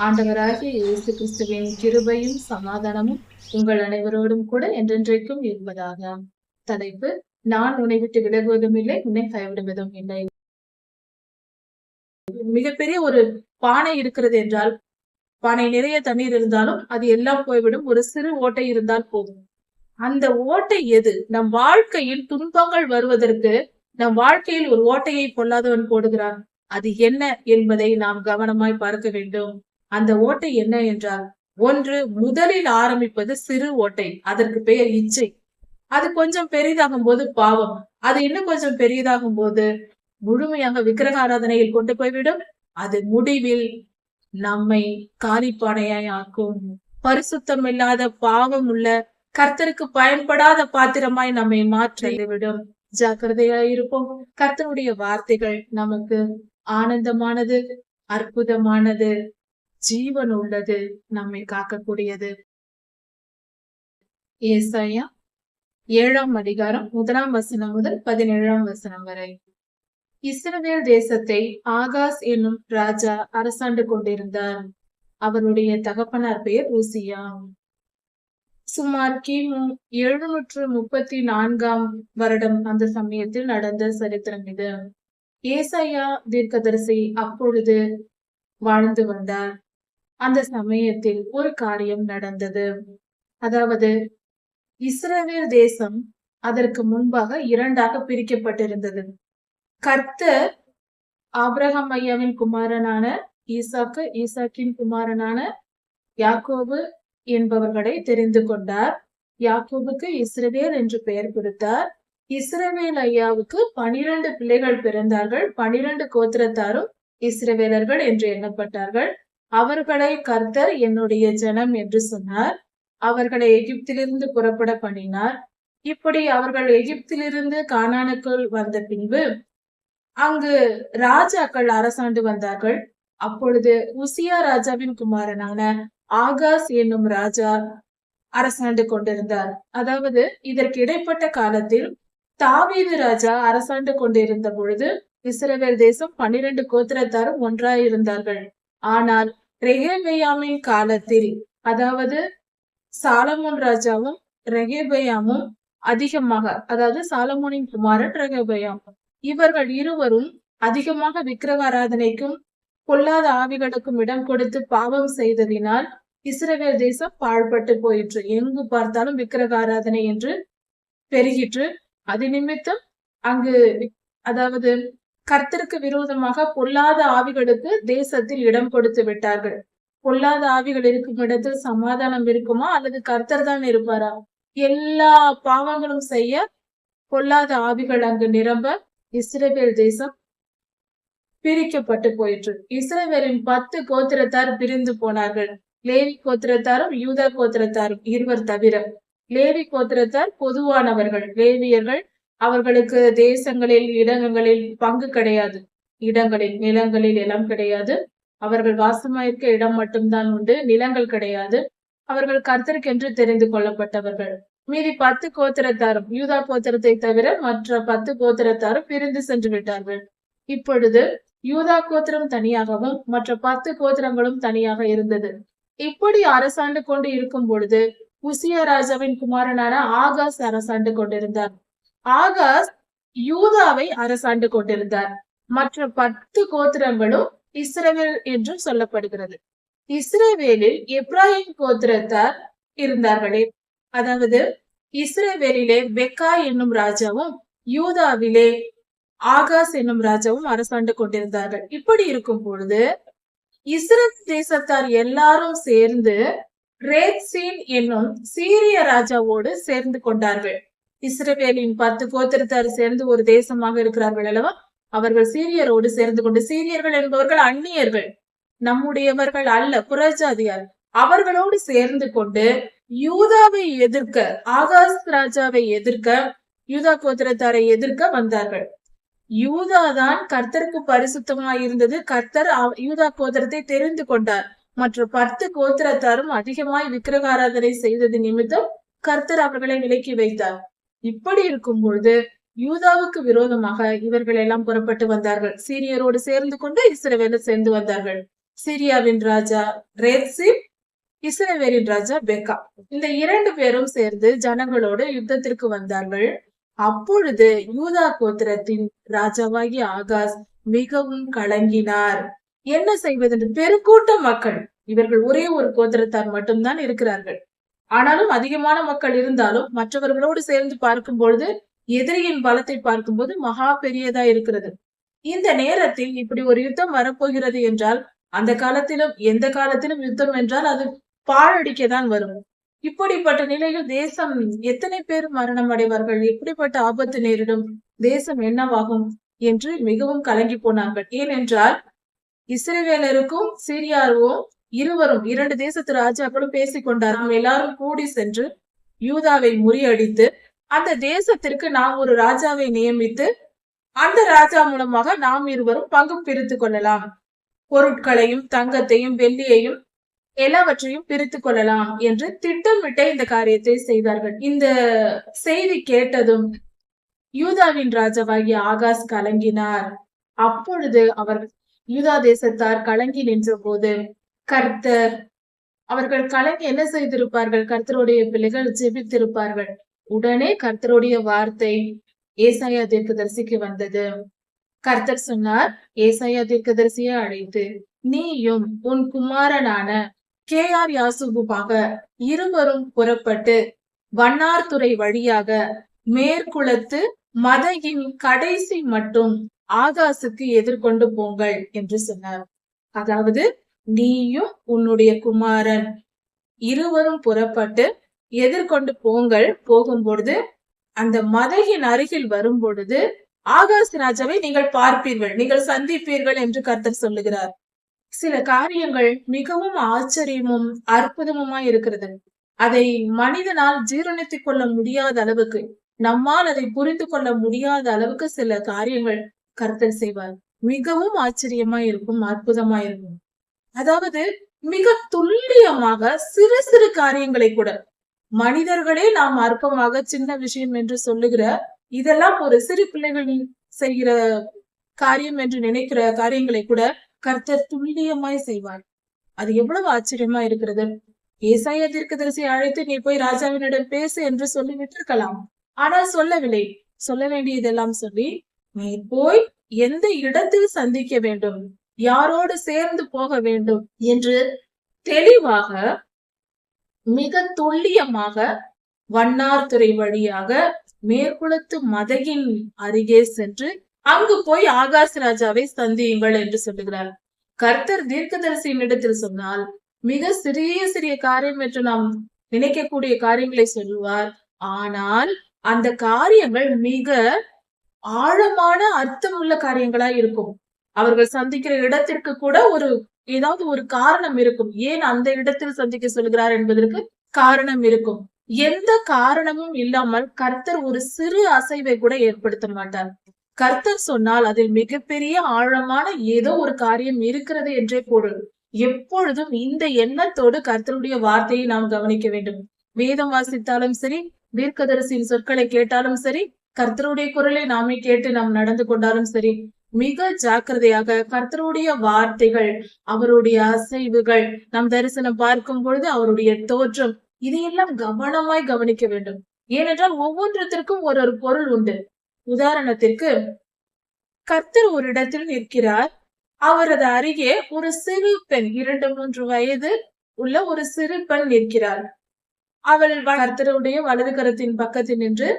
ஆண்டவராகிய இயேசு கிறிஸ்துவின் கிருபையும் சமாதானமும் உங்கள் அனைவரோடும் கூட என்றென்றைக்கும் இருப்பதாக. தலைப்பு: நான் உன்னை விட்டு விலகுவதும் இல்லை, உன்னை கைவிடுவதும் இல்லை. மிகப்பெரிய ஒரு பானை இருக்கிறது என்றால், பானை நிறைய தண்ணீர் இருந்தாலும் அது எல்லாம் போய்விடும். ஒரு சிறு ஓட்டை இருந்தால் போதும். அந்த ஓட்டை எது? நம் வாழ்க்கையில் துன்பங்கள் வருவதற்கு நம் வாழ்க்கையில் ஒரு ஓட்டையை பொல்லாதவன் போடுகிறான். அது என்ன என்பதை நாம் கவனமாய் பார்க்க வேண்டும். அந்த ஓட்டை என்ன என்றால், ஒன்று, முதலில் ஆரம்பிப்பது சிறு ஓட்டை. அதற்கு பெயர் இச்சை. அது கொஞ்சம் பெரிதாகும் போது பாவம். அது இன்னும் கொஞ்சம் பெரியதாகும் போது முழுமையாக விக்கிரக ஆராதனையில் கொண்டு போய்விடும். அது முடிவில் நம்மை காலிப்பானையாய் ஆக்கும். பரிசுத்தம் இல்லாத, பாவம் உள்ள, கர்த்தருக்கு பயன்படாத பாத்திரமாய் நம்மை மாற்றிவிடும். ஜாக்கிரதையாய் இருப்போம். கர்த்தருடைய வார்த்தைகள் நமக்கு ஆனந்தமானது, அற்புதமானது, ஜீவன் உள்ளது, நம்மை காக்கக்கூடியது. ஏசாயா 7ஆம் அதிகாரம் 1ஆம் வசனம் முதல் 17ஆம் வசனம் வரை. இஸ்ரவேல் தேசத்தை ஆகாஸ் என்னும் ராஜா அரசாண்டு கொண்டிருந்தார். அவருடைய தகப்பனார் பெயர் உசியா. சுமார் கிமு 734ஆம் வருடம் அந்த சமயத்தில் நடந்த சரித்திரம் இது. ஏசாயா தீர்க்கதரிசி அப்பொழுது வாழ்ந்து வந்தார். அந்த சமயத்தில் ஒரு காரியம் நடந்தது. அதாவது, இஸ்ரவேல் தேசம் அதற்கு முன்பாக இரண்டாக பிரிக்கப்பட்டிருந்தது. கர்த்தர் ஆபிரகாம் ஐயாவின் குமாரனான ஈசாக்கு, ஈசாக்கின் குமாரனான யாக்கோபு என்பவர்களை தெரிந்து கொண்டார். யாக்கோபுக்கு இஸ்ரவேல் என்று பெயர் கொடுத்தார். இஸ்ரவேல் ஐயாவுக்கு 12 பிள்ளைகள் பிறந்தார்கள். 12 கோத்திரத்தாரும் இஸ்ரவேலர்கள் என்று எண்ணப்பட்டார்கள். அவர்களை கர்த்தர் என்னுடைய ஜனம் என்று சொன்னார். அவர்களை எகிப்திலிருந்து புறப்பட பண்ணினார். இப்படி அவர்கள் எகிப்திலிருந்து கானானுக்குள் வந்த பின்பு அங்கு ராஜாக்கள் அரசாண்டு வந்தார்கள். அப்பொழுது உசியா ராஜாவின் குமாரனான ஆகாஸ் என்னும் ராஜா அரசாண்டு கொண்டிருந்தார். அதாவது, இதற்கு இடைப்பட்ட காலத்தில் தாவீது ராஜா அரசாண்டு கொண்டிருந்த பொழுது இஸ்ரவேல் தேசம் 12 கோத்திரத்தாரும் ஒன்றாயிருந்தார்கள். ஆனால் ரெகெபெயாமின் காலத்தில், அதாவது சாலமோன் ராஜாவும் ரெகெபெயாமும் அதிகமாக, அதாவது சாலமோனின் குமாரன் ரெகெபெயாம், இவர்கள் இருவரும் அதிகமாக விக்கிரக ஆராதனைக்கும் பொல்லாத ஆவிகளுக்கும் இடம் கொடுத்து பாவம் செய்ததினால் இஸ்ரவேல் தேசம் பாழ்பட்டு போயிற்று. எங்கு பார்த்தாலும் விக்கிரக ஆராதனை என்று பெருகிற்று. அது நிமித்தம் அங்கு, அதாவது கர்த்தருக்கு விரோதமாக பொல்லாத ஆவிகளுக்கு தேசத்தில் இடம் கொடுத்து விட்டார்கள். பொல்லாத ஆவிகள் இருக்கும் இடத்தில் சமாதானம் இருக்குமா, அல்லது கர்த்தர் தான் இருப்பாரா? எல்லா பாவங்களும் செய்ய பொல்லாத ஆவிகள் அங்கு நிரம்ப இஸ்ரவேல் தேசம் பிரிக்கப்பட்டு போயிற்று. இஸ்ரவேலின் 10 கோத்திரத்தார் பிரிந்து போனார்கள். லேவி கோத்திரத்தாரும் யூதா கோத்திரத்தாரும் இருவர் தவிர. லேவி கோத்திரத்தார் பொதுவானவர்கள், லேவியர்கள். அவர்களுக்கு தேசங்களில், இடங்களில் பங்கு கிடையாது. இடங்களில், நிலங்களில் எல்லாம் கிடையாது. அவர்கள் வாசமாயிருக்க இடம் மட்டும்தான் உண்டு, நிலங்கள் கிடையாது. அவர்கள் கர்த்தருக்கென்று தெரிந்து கொள்ளப்பட்டவர்கள். மீதி 10 கோத்திரத்தாரும், யூதா கோத்திரத்தை தவிர மற்ற 10 கோத்திரத்தாரும் பிரிந்து சென்று விட்டார்கள். இப்பொழுது யூதா கோத்திரம் தனியாகவும் மற்ற 10 கோத்திரங்களும் தனியாக இருந்தது. இப்படி அரசாண்டு கொண்டு இருக்கும் பொழுது உசியா ராஜாவின் குமாரனான ஆகாஸ் அரசாண்டு கொண்டிருந்தார். ஆகாஸ் யூதாவை அரசாண்டு கொண்டிருந்தார். மற்ற 10 கோத்திரங்களும் இஸ்ரவேல் என்று சொல்லப்படுகிறது. இஸ்ரவேலில் எப்ராயிம் கோத்திரத்தார் இருந்தார்களே, அதாவது இஸ்ரவேலிலே பெக்கா என்னும் ராஜாவும் யூதாவிலே ஆகாஸ் என்னும் ராஜாவும் அரசாண்டு கொண்டிருந்தார்கள். இப்படி இருக்கும் பொழுது இஸ்ரவேல் தேசத்தார் எல்லாரும் சேர்ந்து ரேத்சீன் என்னும் சீரிய ராஜாவோடு சேர்ந்து கொண்டார்கள். இஸ்ரவேலின் 10 கோத்திரத்தார் சேர்ந்து ஒரு தேசமாக இருக்கிறார்கள் அல்லவா? அவர்கள் சீரியரோடு சேர்ந்து கொண்டு, சீரியர்கள் என்பவர்கள் அந்நியர்கள், நம்முடையவர்கள் அல்ல, புறஜாதியார். அவர்களோடு சேர்ந்து கொண்டு யூதாவை எதிர்க்க, ஆகாஸ் ராஜாவை எதிர்க்க, யூதா கோத்திரத்தாரை எதிர்க்க வந்தார்கள். யூதாதான் கர்த்தருக்கு பரிசுத்தமாய் இருந்தது. கர்த்தர் யூதா கோத்திரத்தை தெரிந்து கொண்டார். மற்ற 10 கோத்திரத்தாரும் அதிகமாய் விக்கிரக ஆராதனை செய்தது நிமித்தம் கர்த்தர் அவர்களை விலக்கி வைத்தார். இப்படி இருக்கும் பொழுது யூதாவுக்கு விரோதமாக இவர்கள் எல்லாம் புறப்பட்டு வந்தார்கள். சீரியரோடு சேர்ந்து கொண்டு இஸ்ரவேல சேர்ந்து வந்தார்கள். சிரியாவின் ராஜா ரேத்சிப், இஸ்ரவேலின் ராஜா பெக்கா. இந்த 2 பேரும் சேர்ந்து ஜனங்களோடு யுத்தத்திற்கு வந்தார்கள். அப்பொழுது யூதா கோத்திரத்தின் ராஜாவாகிய ஆகாஸ் மிகவும் கலங்கினார். என்ன செய்வதென்று, பெருக்கூட்ட மக்கள், இவர்கள் ஒரே ஒரு கோத்திரத்தார் மட்டும்தான் இருக்கிறார்கள். ஆனாலும் அதிகமான மக்கள் இருந்தாலும் மற்றவர்களோடு சேர்ந்து பார்க்கும் பொழுது எதிரியின் பலத்தை பார்க்கும்போது மகா பெரியதா இருக்கிறது. இந்த நேரத்தில் இப்படி ஒரு யுத்தம் வரப்போகிறது என்றால், அந்த காலத்திலும் எந்த காலத்திலும் யுத்தம் என்றால் அது பாழடிக்கதான் வரும். இப்படிப்பட்ட நிலையில் தேசம் எத்தனை பேர் மரணம் அடைவார்கள், எப்படிப்பட்ட ஆபத்து நேரிடும், தேசம் என்னவாகும் என்று மிகவும் கலங்கி போனார்கள். ஏனென்றால் இஸ்ரவேலருக்கும் சீரியாவும் இருவரும் 2 தேசத்து ராஜாக்களும் பேசிக் கொண்டார்கள். எல்லாரும் கூடி சென்று யூதாவை முறியடித்து அந்த தேசத்திற்கு நாம் ஒரு ராஜாவை நியமித்து அந்த ராஜா மூலமாக நாம் இருவரும் பங்கு பிரித்துக் கொள்ளலாம், பொருட்களையும் தங்கத்தையும் வெள்ளியையும் எல்லாவற்றையும் பிரித்துக் கொள்ளலாம் என்று திட்டமிட்ட இந்த காரியத்தை செய்தார்கள். இந்த செய்தி கேட்டதும் யூதாவின் ராஜாவாகிய ஆகாஸ் கலங்கினார். அப்பொழுது அவர் யூதா தேசத்தார் கலங்கி நின்ற போது கர்த்தர், அவர்கள் கலங்கி என்ன செய்திருப்பார்கள், கர்த்தருடைய பிள்ளைகள் ஜெபித்திருப்பார்கள். உடனே கர்த்தருடைய வார்த்தை ஏசாயா தீர்க்கதரிசிக்கு வந்தது. கர்த்தர் சொன்னார், ஏசாயா தீர்க்கதரிசியை அழைத்து, நீயும் உன் குமாரனான கேஆர் யாசூபுமாக இருவரும் புறப்பட்டு வண்ணார்துறை வழியாக மேற்குளத்து மதையின் கடைசி மட்டும் ஆகாசுக்கு எதிர்கொண்டு போங்கள் என்று சொன்னார். அதாவது நீயும் உன்னுடைய குமாரன் இருவரும் புறப்பட்டு எதிர்கொண்டு போங்கள். போகும்பொழுது அந்த மதையின் அருகில் வரும் பொழுது ஆகாஸ் ராஜாவை நீங்கள் பார்ப்பீர்கள், நீங்கள் சந்திப்பீர்கள் என்று கர்த்தர் சொல்லுகிறார். சில காரியங்கள் மிகவும் ஆச்சரியமும் அற்புதமுமாய் இருக்கிறது. அதை மனிதனால் ஜீரணித்துக் கொள்ள முடியாத அளவுக்கு, நம்மால் அதை புரிந்து கொள்ள முடியாத அளவுக்கு சில காரியங்கள் கர்த்தர் செய்வார். மிகவும் ஆச்சரியமாய் இருக்கும், அற்புதமாய் இருக்கும். அதாவது மிக துல்லியமாக சிறு சிறு காரியங்களை கூட, மனிதர்களே நாம் அற்பமாக சின்ன விஷயம் என்று சொல்லுகிற, இதெல்லாம் ஒரு சிறு பிள்ளைகள் செய்கிற காரியம் என்று நினைக்கிற காரியங்களை கூட கர்த்தர் துல்லியமாய் செய்வார். அது எவ்வளவு ஆச்சரியமா இருக்கிறது. ஏசாயா தீர்க்கதரிசியை அழைத்து நீ போய் ராஜாவினிடம் பேசு என்று சொல்லிவிட்டு இருக்கலாம். ஆனால் சொல்லவில்லை. சொல்ல வேண்டியதெல்லாம் சொல்லி, நீ போய் எந்த இடத்தில் சந்திக்க வேண்டும், யாரோடு சேர்ந்து போக வேண்டும் என்று தெளிவாக மிக துல்லியமாக வண்ணார்துறை வழியாக மேற்குளத்து மதையின் அருகே சென்று அங்கு போய் ஆகாஸ் ராஜாவை சந்தியுங்கள் என்று சொல்லுகிறார். கர்த்தர் தீர்க்கதரிசியின் இடத்தில் சொன்னால் மிக சிறிய சிறிய காரியம் என்று நாம் நினைக்கக்கூடிய காரியங்களை சொல்லுவார். ஆனால் அந்த காரியங்கள் மிக ஆழமான அர்த்தமுள்ள காரியங்களா இருக்கும். அவர்கள் சந்திக்கிற இடத்திற்கு கூட ஏதாவது ஒரு காரணம் இருக்கும். ஏன் அந்த இடத்தில் சந்திக்க சொல்கிறார் என்பதற்கு காரணம் இருக்கும். எந்த காரணமும் இல்லாமல் கர்த்தர் ஒரு சிறு அசைவை கூட ஏற்படுத்த மாட்டார். கர்த்தர் சொன்னால் அதில் மிகப்பெரிய ஆழமான ஏதோ ஒரு காரியம் இருக்கிறது என்றே பொருள். எப்பொழுதும் இந்த எண்ணத்தோடு கர்த்தருடைய வார்த்தையை நாம் கவனிக்க வேண்டும். வேதம் வாசித்தாலும் சரி, தீர்க்கதரிசியின் சொற்களை கேட்டாலும் சரி, கர்த்தருடைய குரலை நாமே கேட்டு நாம் நடந்து கொண்டாலும் சரி, மிக ஜாக்கிரதையாக கர்த்தருடைய வார்த்தைகள், அவருடைய அசைவுகள், நாம் தரிசனம் பார்க்கும் பொழுது அவருடைய தோற்றம், இதையெல்லாம் கவனமாய் கவனிக்க வேண்டும். ஏனென்றால் ஒவ்வொன்றத்திற்கும் ஒரு பொருள் உண்டு. உதாரணத்திற்கு, கர்த்தர் ஒரு இடத்தில் நிற்கிறார். அவரது அருகே ஒரு சிறு பெண், 2-3 வயது உள்ள ஒரு சிறு பெண் நிற்கிறார். அவள் கர்த்தருடைய வலது கரத்தின் பக்கத்தில் நின்று,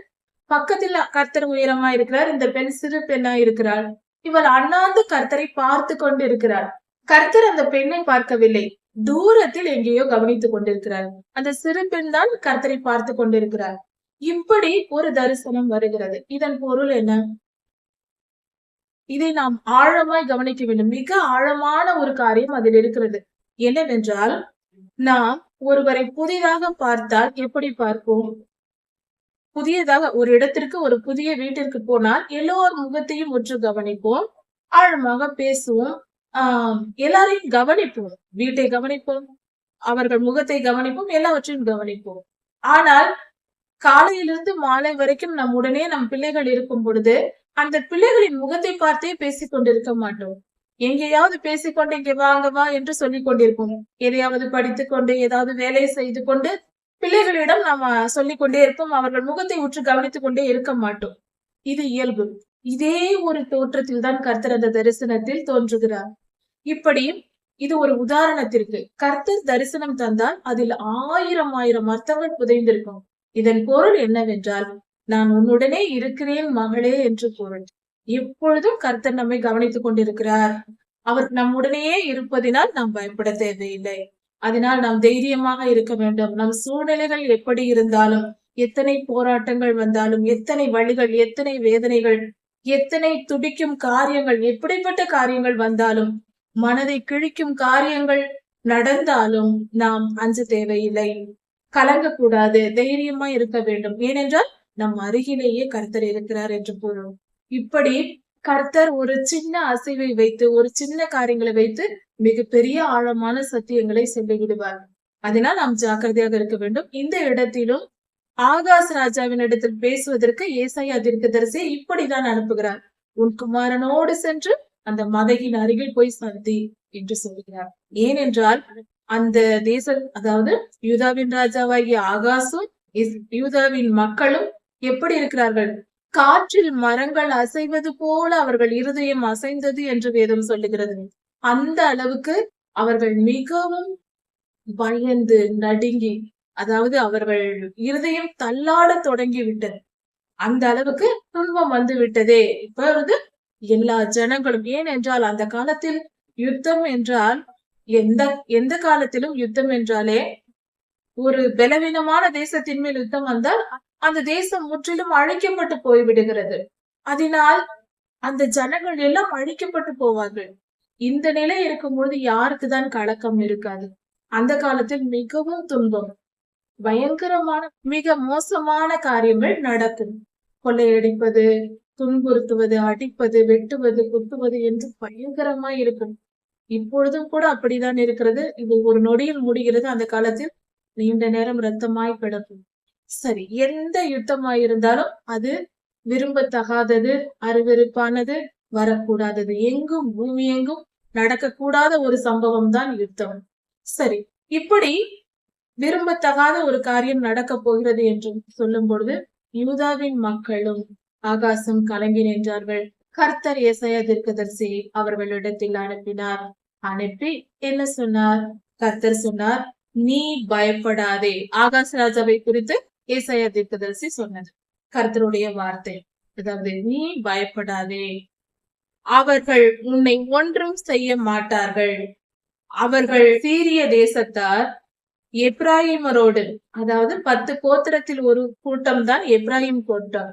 பக்கத்தில் கர்த்தர் உயரமா இருக்கிறார், இந்த பெண் சிறு பெண்ணா இருக்கிறாள். இவள் அண்ணாந்து கர்த்தரை பார்த்து கொண்டு இருக்கிறார். கர்த்தர் அந்த பெண்ணை பார்க்கவில்லை, தூரத்தில் எங்கேயோ கவனித்துக் கொண்டிருக்கிறார். அந்த சிறு பெண் தான் கர்த்தரை பார்த்து கொண்டிருக்கிறார். இப்படி ஒரு தரிசனம் வருகிறது. இதன் பொருள் என்ன? இதை நாம் ஆழமாய் கவனிக்க வேண்டும். மிக ஆழமான ஒரு காரியம் அதில் இருக்கிறது. என்னவென்றால், நாம் ஒருவரை புதிதாக பார்த்தால் எப்படி பார்ப்போம்? புதியதாக ஒரு இடத்திற்கு, ஒரு புதிய வீட்டிற்கு போனால் எல்லோர் முகத்தையும் உற்று கவனிப்போம், ஆழமாக பேசுவோம், எல்லாரையும் கவனிப்போம், வீட்டை கவனிப்போம், அவர்கள் முகத்தை கவனிப்போம், எல்லாவற்றையும் கவனிப்போம். ஆனால் காலையிலிருந்து மாலை வரைக்கும் நம்முடனே நம் பிள்ளைகள் இருக்கும் பொழுது அந்த பிள்ளைகளின் முகத்தை பார்த்தே பேசிக் கொண்டிருக்க மாட்டோம். எங்கேயாவது பேசிக்கொண்டு இங்க வாங்க வா என்று சொல்லிக் கொண்டிருப்போம். எதையாவது படித்துக் கொண்டு ஏதாவது வேலை செய்து கொண்டு பிள்ளைகளிடம் நாம சொல்லிக் கொண்டே இருப்போம். அவர்கள் முகத்தை உற்று கவனித்துக் கொண்டே இருக்க மாட்டோம். இது இயல்பு. இதே ஒரு தோற்றத்தில் தான் கர்த்தர் அந்த தரிசனத்தில் தோன்றுகிறார். இப்படி இது ஒரு உதாரணத்திற்கு கர்த்தர் தரிசனம் தந்தால் அதில் ஆயிரம் ஆயிரம் அர்த்தங்கள் புதைந்திருக்கும். இதன் பொருள் என்னவென்றால், நான் உன்னுடனே இருக்கிறேன் மகளே என்று பொருள். எப்பொழுதும் கர்த்தர் நம்மை கவனித்துக் கொண்டிருக்கிறார். அவர் நம்முடனேயே இருப்பதினால் நாம் பயப்பட தேவையில்லை. அதனால் நாம் தைரியமாக இருக்க வேண்டும். நம் சூழ்நிலைகள் எப்படி இருந்தாலும், எத்தனை போராட்டங்கள் வந்தாலும், எத்தனை வழிகள், எத்தனை வேதனைகள், எத்தனை துடிக்கும் காரியங்கள், எப்படிப்பட்ட காரியங்கள் வந்தாலும், மனதை கிழிக்கும் காரியங்கள் நடந்தாலும் நாம் அஞ்ச தேவையில்லை. கலங்கக்கூடாது, தைரியமா இருக்க வேண்டும். ஏனென்றால் நம் அருகிலேயே கர்த்தர் இருக்கிறார் என்று பொருள். இப்படி கர்த்தர் ஒரு சின்ன அசைவை வைத்து, ஒரு சின்ன காரியங்களை வைத்து மிகப்பெரிய ஆழமான சத்தியங்களை சொல்லிவிடுவார். அதனால் நாம் ஜாக்கிரதையாக இருக்க வேண்டும். இந்த இடத்திலும் ஆகாஷ் ராஜாவின் இடத்தில் பேசுவதற்கு ஏசாயா தீர்க்கதரிசியை இப்படிதான் அனுப்புகிறார். உன் குமாரனோடு சென்று அந்த மதகின் அருகில் போய் சந்தி என்று சொல்கிறார். ஏனென்றால் அந்த தேசம், அதாவது யூதாவின் ராஜாவாகிய ஆகாசும் யூதாவின் மக்களும் எப்படி இருக்கிறார்கள்? காற்றில் மரங்கள் அசைவது போல அவர்கள் இருதயம் அசைந்தது என்று வேதம் சொல்லுகிறது. அந்த அளவுக்கு அவர்கள் மிகவும் பயந்து நடுங்கி, அதாவது அவர்கள் இருதயம் தள்ளாட தொடங்கி விட்டது. அந்த அளவுக்கு துன்பம் வந்து விட்டதே. இப்பொழுது எல்லா ஜனங்களும், ஏனென்றால் அந்த காலத்தில் யுத்தம் என்றால், எந்த எந்த காலத்திலும் யுத்தம் என்றாலே ஒரு பலவீனமான தேசத்தின் மேல் யுத்தம் வந்தால் அந்த தேசம் முற்றிலும் அழிக்கப்பட்டு போய்விடுகிறது. அதனால் அந்த ஜனங்கள் எல்லாம் அழிக்கப்பட்டு போவார்கள். இந்த நிலை இருக்கும்போது யாருக்குதான் கலக்கம் இருக்காது? அந்த காலத்தில் மிகவும் துன்பம், பயங்கரமான மிக மோசமான காரியங்கள் நடக்கும். கொள்ளையடிப்பது, துன்புறுத்துவது, அடிப்பது, வெட்டுவது, குத்துவது என்று பயங்கரமா இருக்கும். இப்பொழுதும் கூட அப்படிதான் இருக்கிறது. இது ஒரு நொடியில் முடிகிறது. அந்த காலத்தில் நீண்ட நேரம் ரத்தமாய் கிடக்கும். சரி, எந்த யுத்தமாயிருந்தாலும் அது விரும்பத்தகாதது, அருவருப்பானது, வரக்கூடாதது. எங்கும் பூமி எங்கும் நடக்கக்கூடாத ஒரு சம்பவம் தான் யுத்தம். சரி, இப்படி விரும்பத்தகாத ஒரு காரியம் நடக்க போகிறது என்று சொல்லும் பொழுது யூதாவின் மக்களும் ஆகாசம் கலங்கி நின்றார்கள். கர்த்தர் ஏசாயா தீர்க்கதரிசி அவர்களிடத்தில் அனுப்பினார். அனுப்பி என்ன சொன்னார்? கர்த்தர் சொன்னார், நீ பயப்படாதே. ஆகாஷ் ராஜாவை குறித்து ஏசாயா தீர்க்கதரிசி சொன்னது கர்த்தருடைய வார்த்தை. அதாவது, நீ பயப்படாதே, அவர்கள் உன்னை ஒன்றும் செய்ய மாட்டார்கள். அவர்கள் சீரிய தேசத்தார் எப்ராஹிமரோடு, அதாவது 10 கோத்திரத்தில் ஒரு கூட்டம் தான் எப்ராஹிம் கூட்டம்,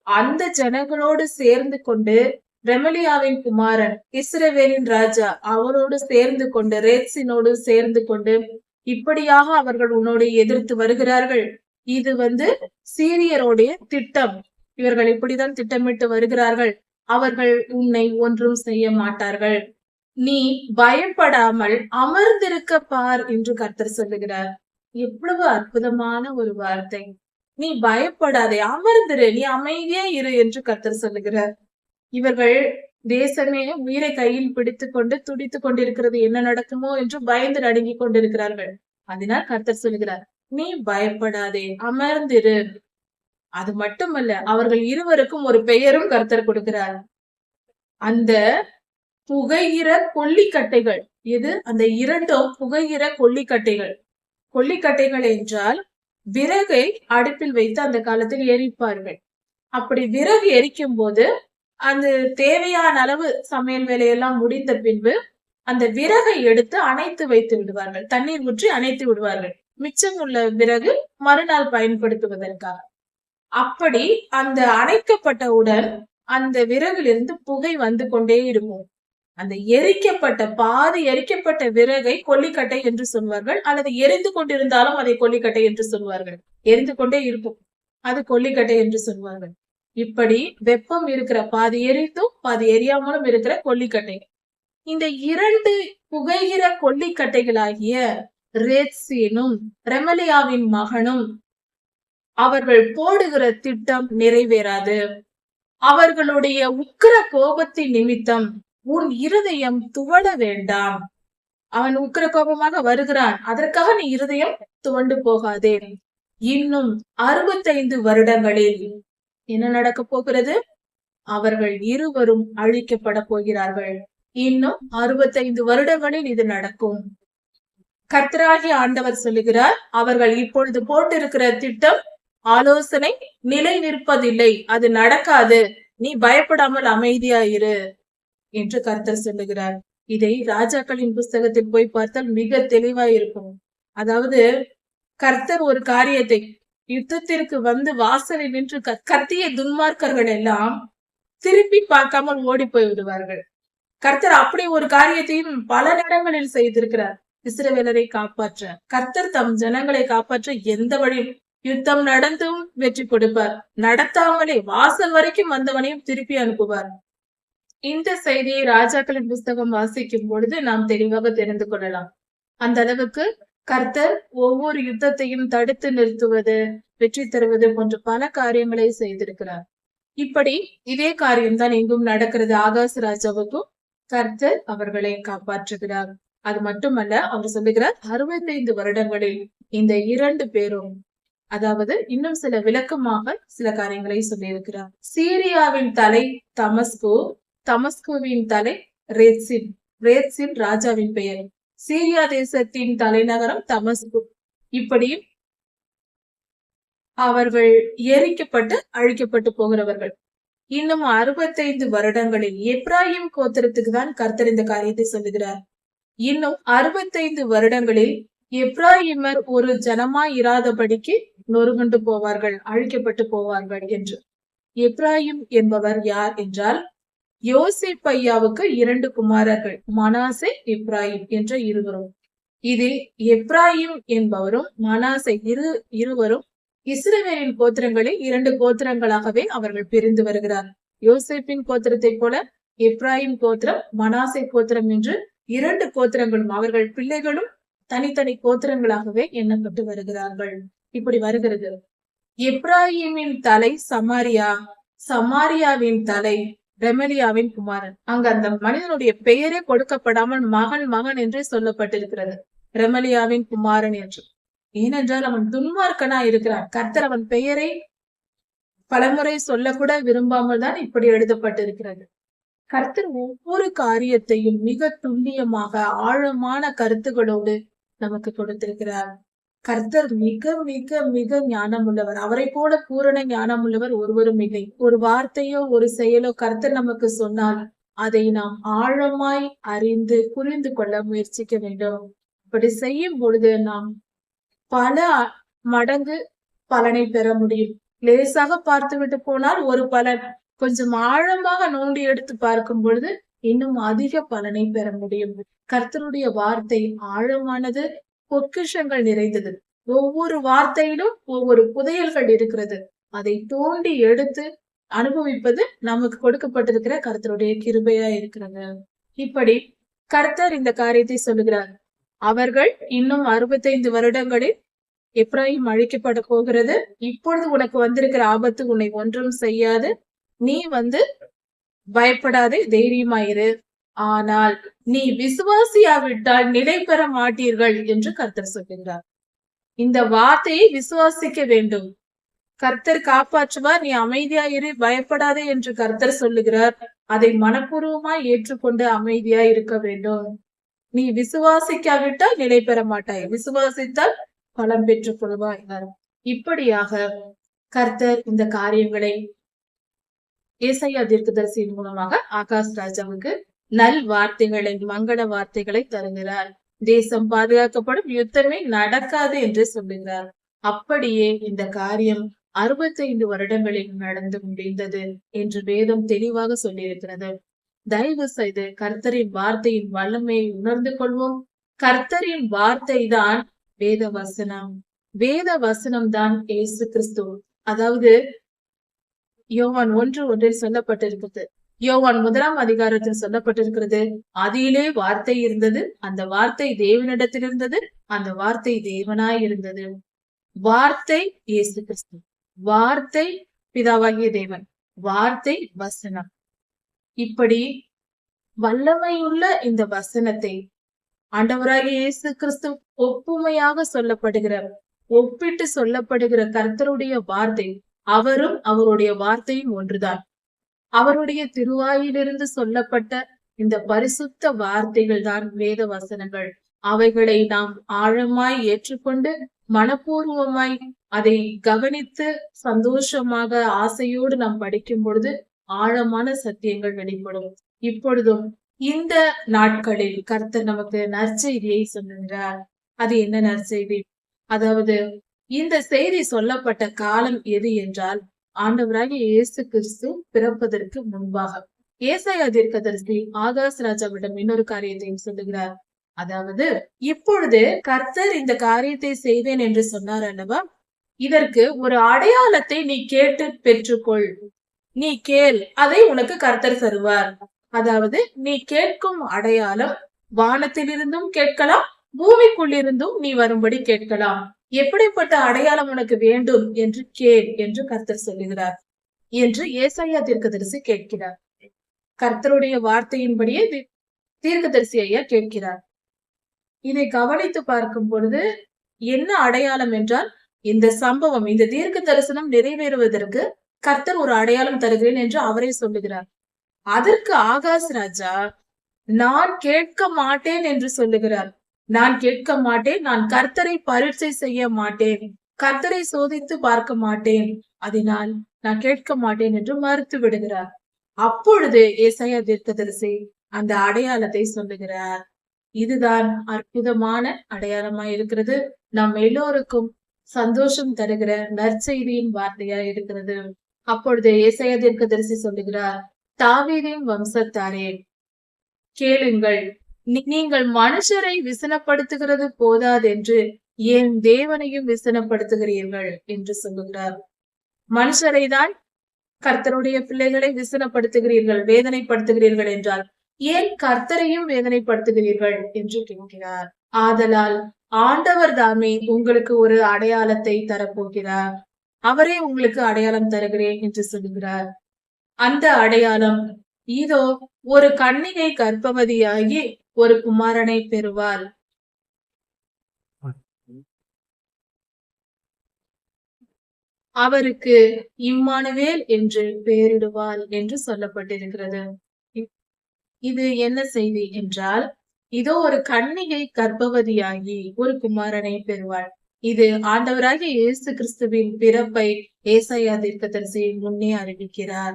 அந்த ஜனங்களோடு சேர்ந்து கொண்டு ரெமலியாவின் குமாரன் இஸ்ரவேலின் ராஜா அவரோடு சேர்ந்து கொண்டு, ரேத்சினோடு சேர்ந்து கொண்டு, இப்படியாக அவர்கள் உன்னோடு எதிர்த்து வருகிறார்கள். இது சீரியருடைய திட்டம். இவர்கள் இப்படிதான் திட்டமிட்டு வருகிறார்கள். அவர்கள் உன்னை ஒன்றும் செய்ய மாட்டார்கள். நீ பயப்படாமல் அமர்ந்திருக்க பார் என்று கர்த்தர் சொல்லுகிறார். எவ்வளவு அற்புதமான ஒரு வார்த்தை! நீ பயப்படாதே, அமர்ந்திரு, நீ அமைதியே இரு என்று கர்த்தர் சொல்லுகிறார். இவர்கள் தேசமே உயிரை கையில் பிடித்துக் கொண்டு துடித்துக் கொண்டிருக்கிறது, என்ன நடக்குமோ என்று பயந்து நடுங்கிக் கொண்டிருக்கிறார்கள். அதனால் கர்த்தர் சொல்லுகிறார், நீ பயப்படாதே, அமர்ந்திரு. அது மட்டுமல்ல, அவர்கள் இருவருக்கும் ஒரு பெயரும் கர்த்தர் கொடுக்கிறார். அந்த புகைகிற கொல்லிக்கட்டைகள், இது அந்த இரண்டும் புகைகிற கொல்லிக்கட்டைகள். கொல்லிக்கட்டைகள் என்றால் விறகை அடுப்பில் வைத்து அந்த காலத்தில் எரிப்பார்கள். அப்படி விறகு எரிக்கும் போது அந்த தேவையான அளவு சமையல் வேலையெல்லாம் முடிந்த பின்பு அந்த விறகை எடுத்து அணைத்து வைத்து விடுவார்கள். தண்ணீர் ஊற்றி அணைத்து விடுவார்கள், மிச்சம் உள்ள விறகு மறுநாள் பயன்படுத்துவதற்காக. அப்படி அந்த அணைக்கப்பட்டவுடன் அந்த விறகிலிருந்து புகை வந்து கொண்டே இருக்கும். அந்த பாதி எரிக்கப்பட்ட விறகை கொல்லிக்கட்டை என்று சொல்வார்கள், அல்லது எரிந்து கொண்டிருந்தாலும் அதை கொல்லிக்கட்டை என்று சொல்வார்கள். எரிந்து கொண்டே இருக்கும், அது கொல்லிக்கட்டை என்று சொல்வார்கள். இப்படி வெப்பம் இருக்கிற, பாதி எரித்தும் பாதி எரியாமலும் இருக்கிற கொல்லிக்கட்டை. இந்த இரண்டு புகைகிற கொல்லிக்கட்டைகளாகிய ரேத்சீனும் ரெமலியாவின் மகனும் அவர்கள் போடுகிற திட்டம் நிறைவேறாது. அவர்களுடைய உக்கிர கோபத்தின் நிமித்தம் உன் இருதயம் துவள வேண்டாம். அவன் உக்கிர கோபமாக வருகிறான், அதற்காக நீ இருதயம் துவண்டு போகாதே. இன்னும் 65 வருடங்களில் என்ன நடக்க போகிறது? அவர்கள் இருவரும் அழிக்கப்பட போகிறார்கள். இன்னும் 65 வருடங்களில் இது நடக்கும். கர்த்தராகிய ஆண்டவர் சொல்லுகிறார், அவர்கள் இப்பொழுது போட்டிருக்கிற திட்டம், ஆலோசனை நிலை நிற்பதில்லை, அது நடக்காது, நீ பயப்படாமல் அமைதியாயிரு என்று கர்த்தர் சொல்லுகிறார். இதை ராஜாக்களின் புஸ்தகத்தில் போய் பார்த்தால் மிக தெளிவாய் இருக்கும். அதாவது கர்த்தர் ஒரு காரியத்தை யுத்தத்திற்கு வந்து வாசலில் நின்று கத்திய துன்மார்க்கர்கள் எல்லாம் திருப்பி பார்க்காமல் ஓடி போய் விடுவார்கள். கர்த்தர் அப்படி ஒரு காரியத்தையும் பல இடங்களில் செய்திருக்கிறார். இஸ்ரவேலரை காப்பாற்ற, கர்த்தர் தம் ஜனங்களை காப்பாற்ற எந்த வழியும் யுத்தம் நடந்தும் வெற்றி கொடுப்பார், நடத்தாமலே வாசல் வரைக்கும் வந்தவனையும் திருப்பி அனுப்புவார். இந்த செய்தியை ராஜாக்களின் புஸ்தகம் வாசிக்கும் பொழுது நாம் தெளிவாக தெரிந்து கொள்ளலாம். அந்த அளவுக்கு கர்த்தர் ஒவ்வொரு யுத்தத்தையும் தடுத்து நிறுத்துவது, வெற்றி தருவது போன்ற பல காரியங்களை செய்திருக்கிறார். இப்படி இதே காரியம்தான் இங்கும் நடக்கிறது. ஆகாஷ் ராஜாவுக்கும் கர்த்தர் அவர்களை காப்பாற்றுகிறார். அது மட்டுமல்ல, அவர் சொல்லுகிறார் 65 வருடங்களில் இந்த 2 பேரும், அதாவது இன்னும் சில விளக்கமாக சில காரியங்களை சொல்லியிருக்கிறார். சீரியாவின் தலை தமஸ்கு, தமஸ்குவின் தலை ரேத்சின். ரேத்சின் ராஜாவின் பெயர். சீரியா தேசத்தின் தலைநகரம் தமஸ்கு. இப்படி அவர்கள் எரிக்கப்பட்டு அழிக்கப்பட்டு போகிறவர்கள். இன்னும் 65 வருடங்களில் எப்ராஹிம் கோத்திரத்துக்கு தான் கர்த்தர் இந்த காரியத்தை சொல்லுகிறார். இன்னும் 65 வருடங்களில் எப்ராஹிமர் ஒரு ஜனமாய் இராதபடிக்கு நொறுங்குண்டு போவார்கள், அழிக்கப்பட்டு போவார்கள் என்று. எப்ராஹிம் என்பவர் யார் என்றால், யோசேப் ஐயாவுக்கு 2 குமாரர்கள், மனாசே, எப்ராஹிம் என்ற இருவரும். இது எப்ராஹிம் என்பவரும் மனாசே இருவரும் இஸ்ரவேலின் கோத்திரங்களில் 2 கோத்திரங்களாகவே அவர்கள் பிரிந்து வருகிறார். யோசேப்பின் கோத்திரத்தை போல எப்ராஹிம் கோத்திரம், மனாசே கோத்திரம் என்று 2 கோத்திரங்களும் அவர்கள் பிள்ளைகளும் தனித்தனி கோத்திரங்களாகவே எண்ணப்பட்டு வருகிறார்கள். இப்படி வருகிறது. எப்ராஹிமின் தலை சமாரியா, சமாரியாவின் தலை ரெமலியாவின் குமாரன். அங்க அந்த மனிதனுடைய பெயரே கொடுக்கப்படாமல் மகன் என்று சொல்லப்பட்டிருக்கிறது, ரெமலியாவின் குமாரன் என்று. ஏனென்றால் அவன் துன்மார்க்கனா இருக்கிறான். கர்த்தர் அவன் பெயரை பலமுறை சொல்லக்கூட விரும்பாமல் தான் இப்படி எழுதப்பட்டிருக்கிறது. கர்த்தர் ஒவ்வொரு காரியத்தையும் மிக துல்லியமாக ஆழமான கருத்துகளோடு நமக்கு கொடுத்திருக்கிறார். கர்த்தர் மிக மிக மிக ஞானம் உள்ளவர். அவரை போல பூரண ஞானம் உள்ளவர் ஒருவரும் இல்லை. ஒரு வார்த்தையோ ஒரு செயலோ கர்த்தர் நமக்கு சொன்னால் அதை நாம் ஆழமாய் அறிந்து புரிந்து கொள்ள முயற்சிக்க வேண்டும். இப்படி செய்யும் பொழுது நாம் பல மடங்கு பலனை பெற முடியும். லேசாக பார்த்துவிட்டு போனால் ஒரு பலன், கொஞ்சம் ஆழமாக நோண்டி எடுத்து பார்க்கும் பொழுது இன்னும் அதிக பலனை பெற முடியும். கர்த்தருடைய வார்த்தை ஆழமானது, பொக்கிஷங்கள் நிறைந்தது. ஒவ்வொரு வார்த்தையிலும் ஒவ்வொரு புதையல்கள் இருக்கிறது. அதை தோண்டி எடுத்து அனுபவிப்பது நமக்கு கொடுக்கப்பட்டிருக்கிற கர்த்தருடைய கிருபையா இருக்கிறது. இப்படி கர்த்தர் இந்த காரியத்தை சொல்லுகிறார். அவர்கள் இன்னும் 65 வருடங்களில் எப்ராஹிம் அழிக்கப்பட போகிறது. இப்பொழுது உனக்கு வந்திருக்கிற ஆபத்து உன்னை ஒன்றும் செய்யாது. நீ பயப்படாதே, தைரியமாயிரு. ஆனால் நீ விசுவாசியாவிட்டால் நிலை பெற மாட்டீர்கள் என்று கர்த்தர் சொல்லுகிறார். இந்த வார்த்தையை விசுவாசிக்க வேண்டும். கர்த்தர் காப்பாற்றுவார், நீ அமைதியாயிரு, பயப்படாதே என்று கர்த்தர் சொல்லுகிறார். அதை மனப்பூர்வமாய் ஏற்றுக்கொண்டு அமைதியாய் இருக்க வேண்டும். நீ விசுவாசிக்காவிட்டால் நிலை பெற மாட்டாய், விசுவாசித்தால் பலம் பெற்றுக் கொள்வாய். இப்படியாக கர்த்தர் இந்த காரியங்களை ஏசாயா தீர்க்கதரிசியின் மூலமாக ஆகாஷ் ராஜாவுக்கு நல் வார்த்தைகளை, மங்கள வார்த்தைகளை தருகிறார். தேசம் பாதுகாக்கப்படும், யுத்தமே நடக்காது என்று சொல்லுகிறார். அப்படியே இந்த காரியம் 65 வருடங்களில் நடந்து முடிந்தது என்று வேதம் தெளிவாக சொல்லியிருக்கிறது. தயவு செய்து கர்த்தரின் வார்த்தையின் வல்லமையை உணர்ந்து கொள்வோம். கர்த்தரின் வார்த்தை தான் வேத வசனம். வேத வசனம் தான் இயேசு கிறிஸ்து. அதாவது யோவான் 1:1 சொல்லப்பட்டிருக்கிறது. யோவான் 1ஆம் அதிகாரத்தில் சொல்லப்பட்டிருக்கிறது, அதிலே வார்த்தை இருந்தது, அந்த வார்த்தை தேவனிடத்தில் இருந்தது, அந்த வார்த்தை தேவனாய் இருந்தது. வார்த்தை இயேசு கிறிஸ்து, வார்த்தை பிதாவாகிய தேவன், வார்த்தை வசனம். இப்படி வல்லமையுள்ள இந்த வசனத்தை ஆண்டவராகிய இயேசு கிறிஸ்து ஒப்புமையாக சொல்லப்படுகிற, ஒப்பிட்டு சொல்லப்படுகிற கர்த்தருடைய வார்த்தை, அவரும் அவருடைய வார்த்தையும் ஒன்றுதான். அவருடைய திருவாயிலிருந்து சொல்லப்பட்ட இந்த பரிசுத்த வார்த்தைகள் தான் வேத வசனங்கள். அவைகளை நாம் ஆழமாய் ஏற்றுக்கொண்டு மனப்பூர்வமாய் அதை கவனித்து சந்தோஷமாக ஆசையோடு நாம் படிக்கும் பொழுது ஆழமான சத்தியங்கள் வெளிப்படும். இப்பொழுதும் இந்த நாட்களில் கர்த்தர் நமக்கு நற்செய்தியை சொல்லுகிறார். அது என்ன நற்செய்தி? அதாவது இந்த செய்தி சொல்லப்பட்ட காலம் எது என்றால், ஆண்டவராகிய இயேசு கிறிஸ்து பிறப்பதற்கு முன்பாக. ஏசாயா தீர்க்கதரிசி ஆகாஷ் ராஜாவிடம் இன்னொரு காரியத்தையும் சொல்லுகிறார். அதாவது இப்பொழுது கர்த்தர் இந்த காரியத்தை செய்வேன் என்று சொன்னார் அல்லவா, இதற்கு ஒரு அடையாளத்தை நீ கேட்டு பெற்றுக்கொள். நீ கேள், அதை உனக்கு கர்த்தர் தருவார். அதாவது நீ கேட்கும் அடையாளம் வானத்திலிருந்தும் கேட்கலாம், பூமிக்குள்ளிருந்தும் நீ வரும்படி கேட்கலாம். எப்படிப்பட்ட அடையாளம் உனக்கு வேண்டும் என்று கேள் என்று கர்த்தர் சொல்லுகிறார் என்று ஏசாயா தீர்க்கதரிசி கேட்கிறார். கர்த்தருடைய வார்த்தையின்படியே தீர்க்கதரிசி ஐயா கேட்கிறார். இதை கவனித்து பார்க்கும் பொழுது என்ன அடையாளம் என்றால், இந்த சம்பவம், இந்த தீர்க்க தரிசனம் நிறைவேறுவதற்கு கர்த்தர் ஒரு அடையாளம் தருகிறேன் என்று அவரே சொல்லுகிறார். அதற்கு ஆகாஷ் ராஜா நான் கேட்க மாட்டேன் என்று சொல்லுகிறார். நான் கேட்க மாட்டேன், நான் கர்த்தரை பரீட்சை செய்ய மாட்டேன், கர்த்தரை சோதித்து பார்க்க மாட்டேன், அதனால் நான் கேட்க மாட்டேன் என்று மறுத்து விடுகிறார். அப்பொழுது ஏசாயா தீர்க்கதரிசி அந்த அடையாளத்தை சொல்லுகிறார். இதுதான் அற்புதமான அடையாளமாய் இருக்கிறது. நம் எல்லோருக்கும் சந்தோஷம் தருகிற நற்செய்தியின் வார்த்தையா இருக்கிறது. அப்பொழுது ஏசாயா தீர்க்கதரிசி சொல்லுகிறார், தாவீதின் வம்சத்தாரே கேளுங்கள், நீங்கள் மனுஷரை விசனப்படுத்துகிறது போதாதென்று என் தேவனையும் விசனப்படுத்துகிறீர்கள் என்று சொல்லுகிறார். மனுஷரை தான், கர்த்தருடைய பிள்ளைகளை விசனப்படுத்துகிறீர்கள், வேதனைப்படுத்துகிறீர்கள் என்றால் ஏன் கர்த்தரையும் வேதனைப்படுத்துகிறீர்கள் என்று கேட்கிறார். ஆதலால் ஆண்டவர் தாமே உங்களுக்கு ஒரு அடையாளத்தை தரப்போகிறார். அவரே உங்களுக்கு அடையாளம் தருகிறேன் என்று சொல்லுகிறார். அந்த அடையாளம் இதோ, ஒரு கன்னிகை கர்ப்பவதியாகி ஒரு குமாரனை பெறுவாள். அவருக்கு இம்மானுவேல் என்று பெயரிடுவாள் என்று சொல்லப்பட்டிருக்கிறது. இது என்ன செய்தி என்றால், இதோ ஒரு கன்னிகை கர்ப்பவதியாகி ஒரு குமாரனை பெறுவாள். இது ஆண்டவராகிய இயேசு கிறிஸ்துவின் பிறப்பை ஏசாயா தீர்க்கதரிசி முன்னே அறிவிக்கிறார்.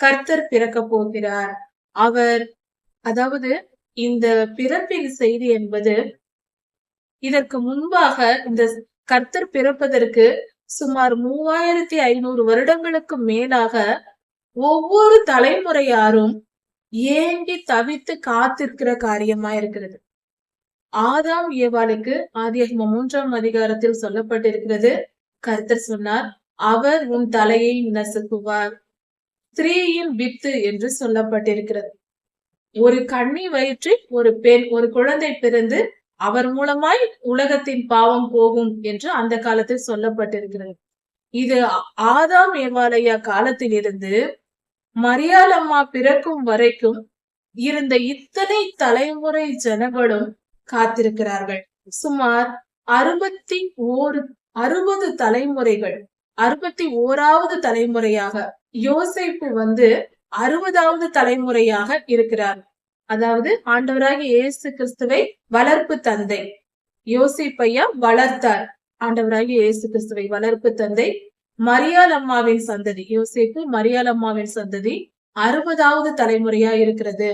கர்த்தர் பிறக்க போகிறார். அவர், அதாவது இந்த பிறப்பின் செய்தி என்பது இதற்கு முன்பாக இந்த கர்த்தர் பிறப்பதற்கு சுமார் 3500 வருடங்களுக்கு மேலாக ஒவ்வொரு தலைமுறையாரும் ஏங்கி தவித்து காத்திருக்கிற காரியமா இருக்கிறது. ஆதாம் ஏவாளுக்கு ஆதியாகமம் 3ஆம் அதிகாரத்தில் சொல்லப்பட்டிருக்கிறது. கர்த்தர் சொன்னார், அவர் உன் தலையை நசுக்குவார். ஸ்திரீயின் வித்து என்று சொல்லப்பட்டிருக்கிறது. ஒரு கன்னி வயிற்றில் ஒரு பெண், ஒரு குழந்தை பிறந்து அவர் மூலமாய் உலகத்தின் பாவம் போகும் என்று அந்த காலத்தில் சொல்லப்பட்டிருக்கிறது. இது ஆதாம் ஏவாளையா காலத்தில் இருந்து மரியாள் அம்மா பிறக்கும் வரைக்கும் இருந்த இத்தனை தலைமுறை ஜனங்களும் காத்திருக்கிறார்கள். சுமார் 60 தலைமுறைகள், 61வது தலைமுறையாக யோசேப்பு 60வது தலைமுறையாக இருக்கிறார். அதாவது ஆண்டவராகிய இயேசு கிறிஸ்துவை வளர்ப்பு தந்தை யோசேப்பையா வளர்த்தார். ஆண்டவராகிய இயேசு கிறிஸ்துவை வளர்ப்பு தந்தை மரியாள் அம்மாவின் சந்ததி, யோசேப்பு மரியாள் அம்மாவின் சந்ததி 60வது தலைமுறையா இருக்கிறது.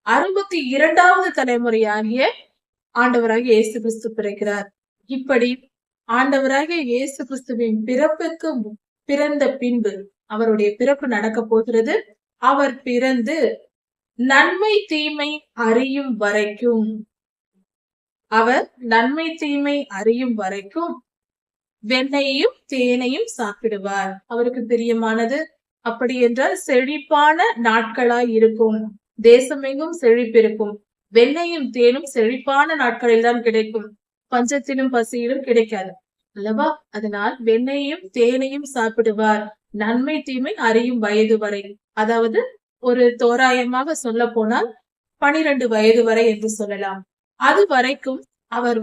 62வது தலைமுறையாகிய ஆண்டவராகிய இயேசு கிறிஸ்து பிறக்கிறார். இப்படி ஆண்டவராகிய இயேசு கிறிஸ்துவின் பிறப்புக்கு பிறந்த பின்பு அவருடைய பிறப்பு நடக்க போகிறது. அவர் பிறந்து நன்மை தீமை அறியும் வரைக்கும், அவர் நன்மை தீமை அறியும் வரைக்கும் வெண்ணையும் தேனையும் சாப்பிடுவார். அவருக்கு பிரியமானது. அப்படி என்றால் செழிப்பான நாட்களாய் இருக்கும், தேசமெங்கும் செழிப்பிருக்கும். வெண்ணையும் தேனும் செழிப்பான நாட்களில் தான் கிடைக்கும், பஞ்சத்திலும் பசியிலும் கிடைக்காது அல்லவா? அதனால் வெண்ணையும் தேனையும் சாப்பிடுவார், நன்மை தீமை அறியும் வயது வரை. அதாவது ஒரு தோராயமாக சொல்ல போனால் 12 வயது வரை என்று சொல்லலாம். அது வரைக்கும் அவர்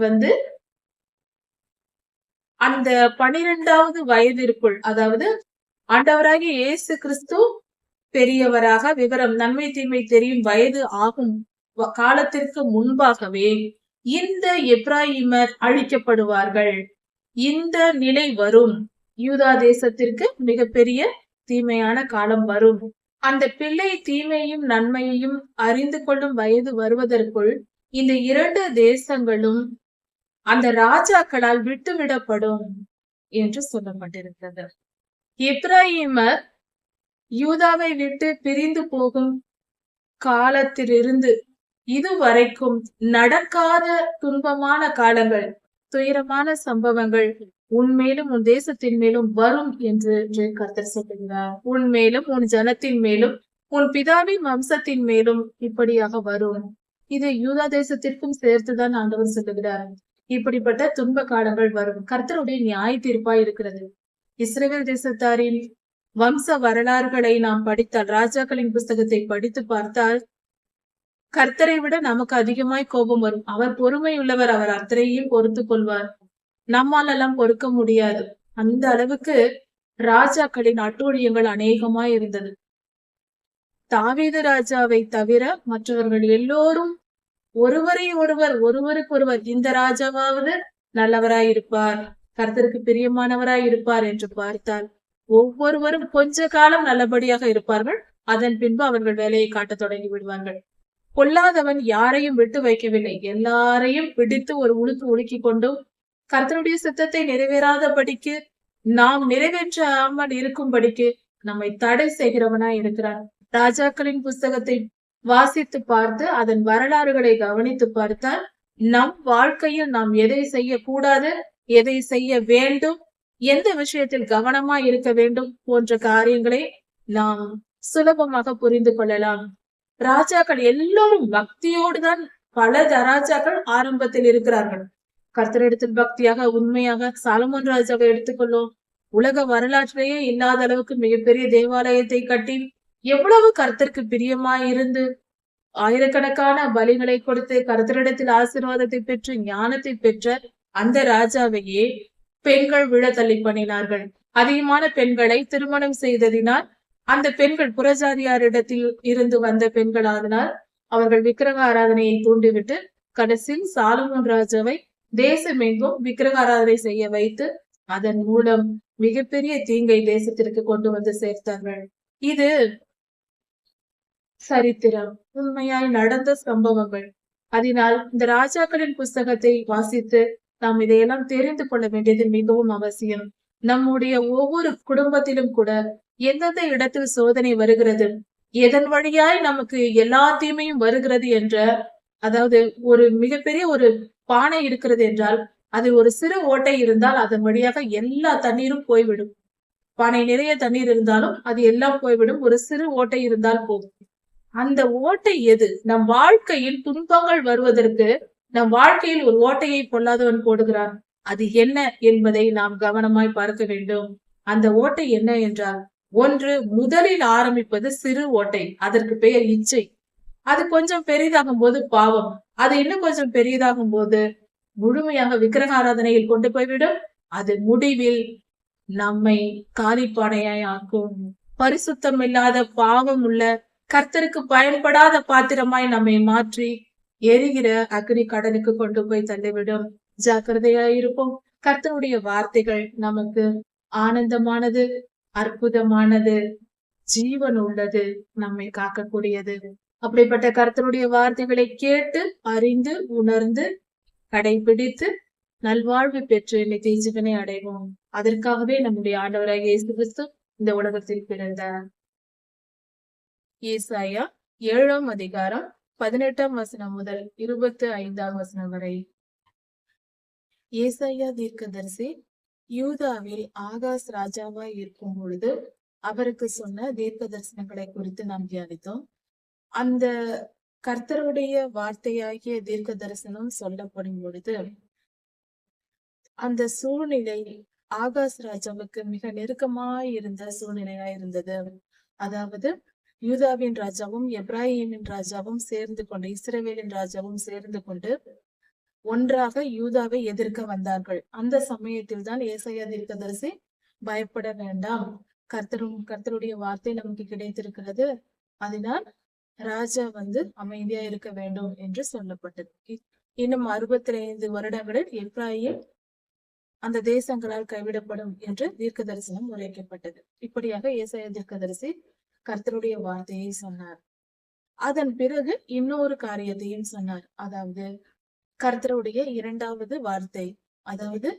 அந்த 12வது வயதிற்குள், அதாவது ஆண்டவராகிய இயேசு கிறிஸ்து பெரியவராக விவரம் நன்மை தீமை தெரியும் வயது ஆகும் காலத்திற்கு முன்பாகவே இந்த எப்ராயிமர் அழிக்கப்படுவார்கள். இந்த நிலை வரும். யூதா தேசத்திற்கு மிகப்பெரிய தீமையான காலம் வரும். அந்த பிள்ளை தீமையும் நன்மையையும் அறிந்து கொள்ளும் வயது வருவதற்குள் இந்த 2 தேசங்களும் அந்த ராஜாக்களால் விட்டுவிடப்படும் என்று சொல்லப்பட்டிருக்கிறது. எப்ராயிமர் யூதாவை விட்டு பிரிந்து போகும் காலத்திலிருந்து இதுவரைக்கும் நடக்காத துன்பமான காலங்கள், துயரமான சம்பவங்கள் உன்மேலும் உன் தேசத்தின் மேலும் வரும் என்று கர்த்தர் சொல்லுகிறார். உன் மேலும் உன் ஜனத்தின் மேலும் உன் பிதாவின் வம்சத்தின் மேலும் இப்படியாக வரும். இது யூதா தேசத்திற்கும் சேர்த்துதான் ஆண்டவர் சொல்லுகிறார். இப்படிப்பட்ட துன்ப காலங்கள் வரும். கர்த்தருடைய நியாய தீர்ப்பாய் இருக்கிறது. இஸ்ரவேல் தேசத்தாரின் வம்ச வரலாறுகளை நாம் படித்தால், ராஜாக்களின் புஸ்தகத்தை படித்து பார்த்தால், கர்த்தரை விட நமக்கு அதிகமாய் கோபம் வரும். அவர் பொறுமை உள்ளவர். அவர் அத்தனையும் பொறுத்து கொள்வார். நம்மால் எல்லாம் பொறுக்க முடியாது. அந்த அளவுக்கு ராஜாக்களின் அட்டூழியங்கள் அநேகமாய் இருந்தது. தாவீது ராஜாவை தவிர மற்றவர்கள் எல்லோரும் ஒருவருக்கொருவர் இந்த ராஜாவாவது நல்லவராய் இருப்பார், கர்த்தருக்கு பிரியமானவராய் இருப்பார் என்று பார்த்தால், ஒவ்வொருவரும் கொஞ்ச காலம் நல்லபடியாக இருப்பார்கள். அதன் பின்பு அவர்கள் வேலையை காட்ட தொடங்கி விடுவார்கள். பொல்லாதவன் யாரையும் விட்டு வைக்கவில்லை. எல்லாரையும் பிடித்து ஒரு உலுக்கி கொண்டும் கர்த்தருடைய சித்தத்தை நிறைவேறாதபடிக்கு, நாம் நிறைவேற்றாமல் இருக்கும்படிக்கு நம்மை தடை செய்கிறவனாய் இருக்கிறான். ராஜாக்களின் புஸ்தகத்தை வாசித்து பார்த்து அதன் வரலாறுகளை கவனித்து பார்த்தால், நம் வாழ்க்கையில் நாம் எதை செய்யக்கூடாது, எதை செய்ய வேண்டும், எந்த விஷயத்தில் கவனமா இருக்க வேண்டும் போன்ற காரியங்களை நாம் சுலபமாக புரிந்து கொள்ளலாம். ராஜாக்கள் எல்லோரும் பக்தியோடுதான், பல ராஜாக்கள் ஆரம்பத்தில் இருக்கிறார்கள். கர்த்தரிடத்தில் பக்தியாக உண்மையாக சாலமோன் ராஜாவை எடுத்துக்கொள்ளும். உலக வரலாற்றிலேயே இல்லாத அளவுக்கு மிகப்பெரிய தேவாலயத்தை கட்டி எவ்வளவு கர்த்தருக்கு பிரியமாய் இருந்து ஆயிரக்கணக்கான பலிகளை கொடுத்து கர்த்தரிடத்தில் ஆசீர்வாதத்தை பெற்று ஞானத்தை பெற்ற அந்த ராஜாவையே பெண்கள் விழ தள்ளி பண்ணினார்கள். அதிகமான பெண்களை திருமணம் செய்ததினால் அந்த பெண்கள் புறஜாதியாரிடத்தில் இருந்து வந்த பெண்கள் ஆதனால் அவர்கள் விக்கிரக ஆராதனையை தூண்டிவிட்டு கடைசியில் சாலமோன் ராஜாவை தேசமெங்கும் விக்கிரக ஆராதனை செய்ய வைத்து அதன் மூலம் மிகப்பெரிய தீங்கை தேசத்திற்கு கொண்டு வந்து சேர்த்தார்கள். இது சரித்திரம், உண்மையாய் நடந்த சம்பவங்கள். அதனால் இந்த ராஜாக்களின் புஸ்தகத்தை வாசித்து நாம் இதையெல்லாம் தெரிந்து கொள்ள வேண்டியது மிகவும் அவசியம். நம்முடைய ஒவ்வொரு குடும்பத்திலும் கூட எந்தெந்த இடத்தில் சோதனை வருகிறது, எதன் வழியாய் நமக்கு எல்லா தீமையும் வருகிறது என்ற, அதாவது ஒரு மிகப்பெரிய ஒரு பானை இருக்கிறது என்றால் அது ஒரு சிறு ஓட்டை இருந்தால் அதன் வழியாக எல்லா தண்ணீரும் போய்விடும். பானை நிறைய தண்ணீர் இருந்தாலும் அது எல்லாம் போய்விடும். ஒரு சிறு ஓட்டை இருந்தால் போதும். அந்த ஓட்டை எது? நம் வாழ்க்கையில் துன்பங்கள் வருவதற்கு நம் வாழ்க்கையில் ஒரு ஓட்டையை பொல்லாதவன் போடுகிறான். அது என்ன என்பதை நாம் கவனமாய் பார்க்க வேண்டும். அந்த ஓட்டை என்ன என்றால், ஒன்று, முதலில் ஆரம்பிப்பது சிறு ஓட்டை, அதற்கு பெயர் இச்சை. அது கொஞ்சம் பெரிதாகும் போது பாவம், அது இன்னும் கொஞ்சம் பெரியதாகும் போது முழுமையாக விக்கிரக ஆராதனையில் கொண்டு போய்விடும். அது முடிவில் நம்மை காலிப்பானையாய் ஆக்கும். பரிசுத்தம் இல்லாத பாவம் உள்ள கர்த்தருக்கு பயன்படாத பாத்திரமாய் நம்மை மாற்றி எரிகிற அக்னி கடலுக்கு கொண்டு போய் தள்ளிவிடும். ஜாக்கிரதையாயிருப்போம். கர்த்தருடைய வார்த்தைகள் நமக்கு ஆனந்தமானது, அற்புதமானது, ஜீவன் உள்ளது, நம்மை காக்கக்கூடியது. அப்படிப்பட்ட கர்த்தருடைய வார்த்தைகளை கேட்டு அறிந்து உணர்ந்து கடைபிடித்து நல்வாழ்வு பெற்று நித்திய ஜீவனை அடைவோம். அதற்காகவே நம்முடைய ஆண்டவராகிய இயேசு கிறிஸ்து இந்த உலகத்தில் பிறந்தார். ஏசாயா 7ஆம் அதிகாரம் 18ஆம் வசனம் முதல் 25ஆம் வசனம் வரை. ஏசாயா தீர்க்கதரிசி யூதாவில் ஆகாஸ் ராஜாவாய் இருக்கும் பொழுது அவருக்கு சொன்ன தீர்க்க தரிசனங்களை குறித்து நாம் தியானித்தோம். அந்த கர்த்தருடைய வார்த்தையாகிய தீர்க்க தரிசனம் சொல்லப்படும் பொழுது அந்த சூழ்நிலை ஆகாஸ் ராஜாவுக்கு மிக நெருக்கமாய் இருந்த சூழ்நிலையா இருந்தது. அதாவது யூதாவின் ராஜாவும் எப்ராஹிமின் ராஜாவும் சேர்ந்து கொண்டு, இஸ்ரவேலின் ராஜாவும் சேர்ந்து கொண்டு ஒன்றாக யூதாவை எதிர்க்க வந்தார்கள். அந்த சமயத்தில் தான் ஏசாயா தீர்க்கதரிசி பயப்பட வேண்டாம், கர்த்தருடைய வார்த்தை நமக்கு கிடைத்திருக்கிறது, அதனால் ராஜா அமைதியா இருக்க வேண்டும் என்று சொல்லப்பட்டது. இன்னும் 65 வருடங்களில் எப்ராஹிம் அந்த தேசங்களால் கைவிடப்படும் என்று தீர்க்க தரிசனம் உரைக்கப்பட்டது. இப்படியாக ஏசாயா தீர்க்கதரிசி கர்த்தருடைய வார்த்தையை சொன்னார். அதன் பிறகு இன்னொரு காரியத்தையும் சொன்னார். அதாவது கர்த்தருடைய இரண்டாவது வார்த்தை, அதாவது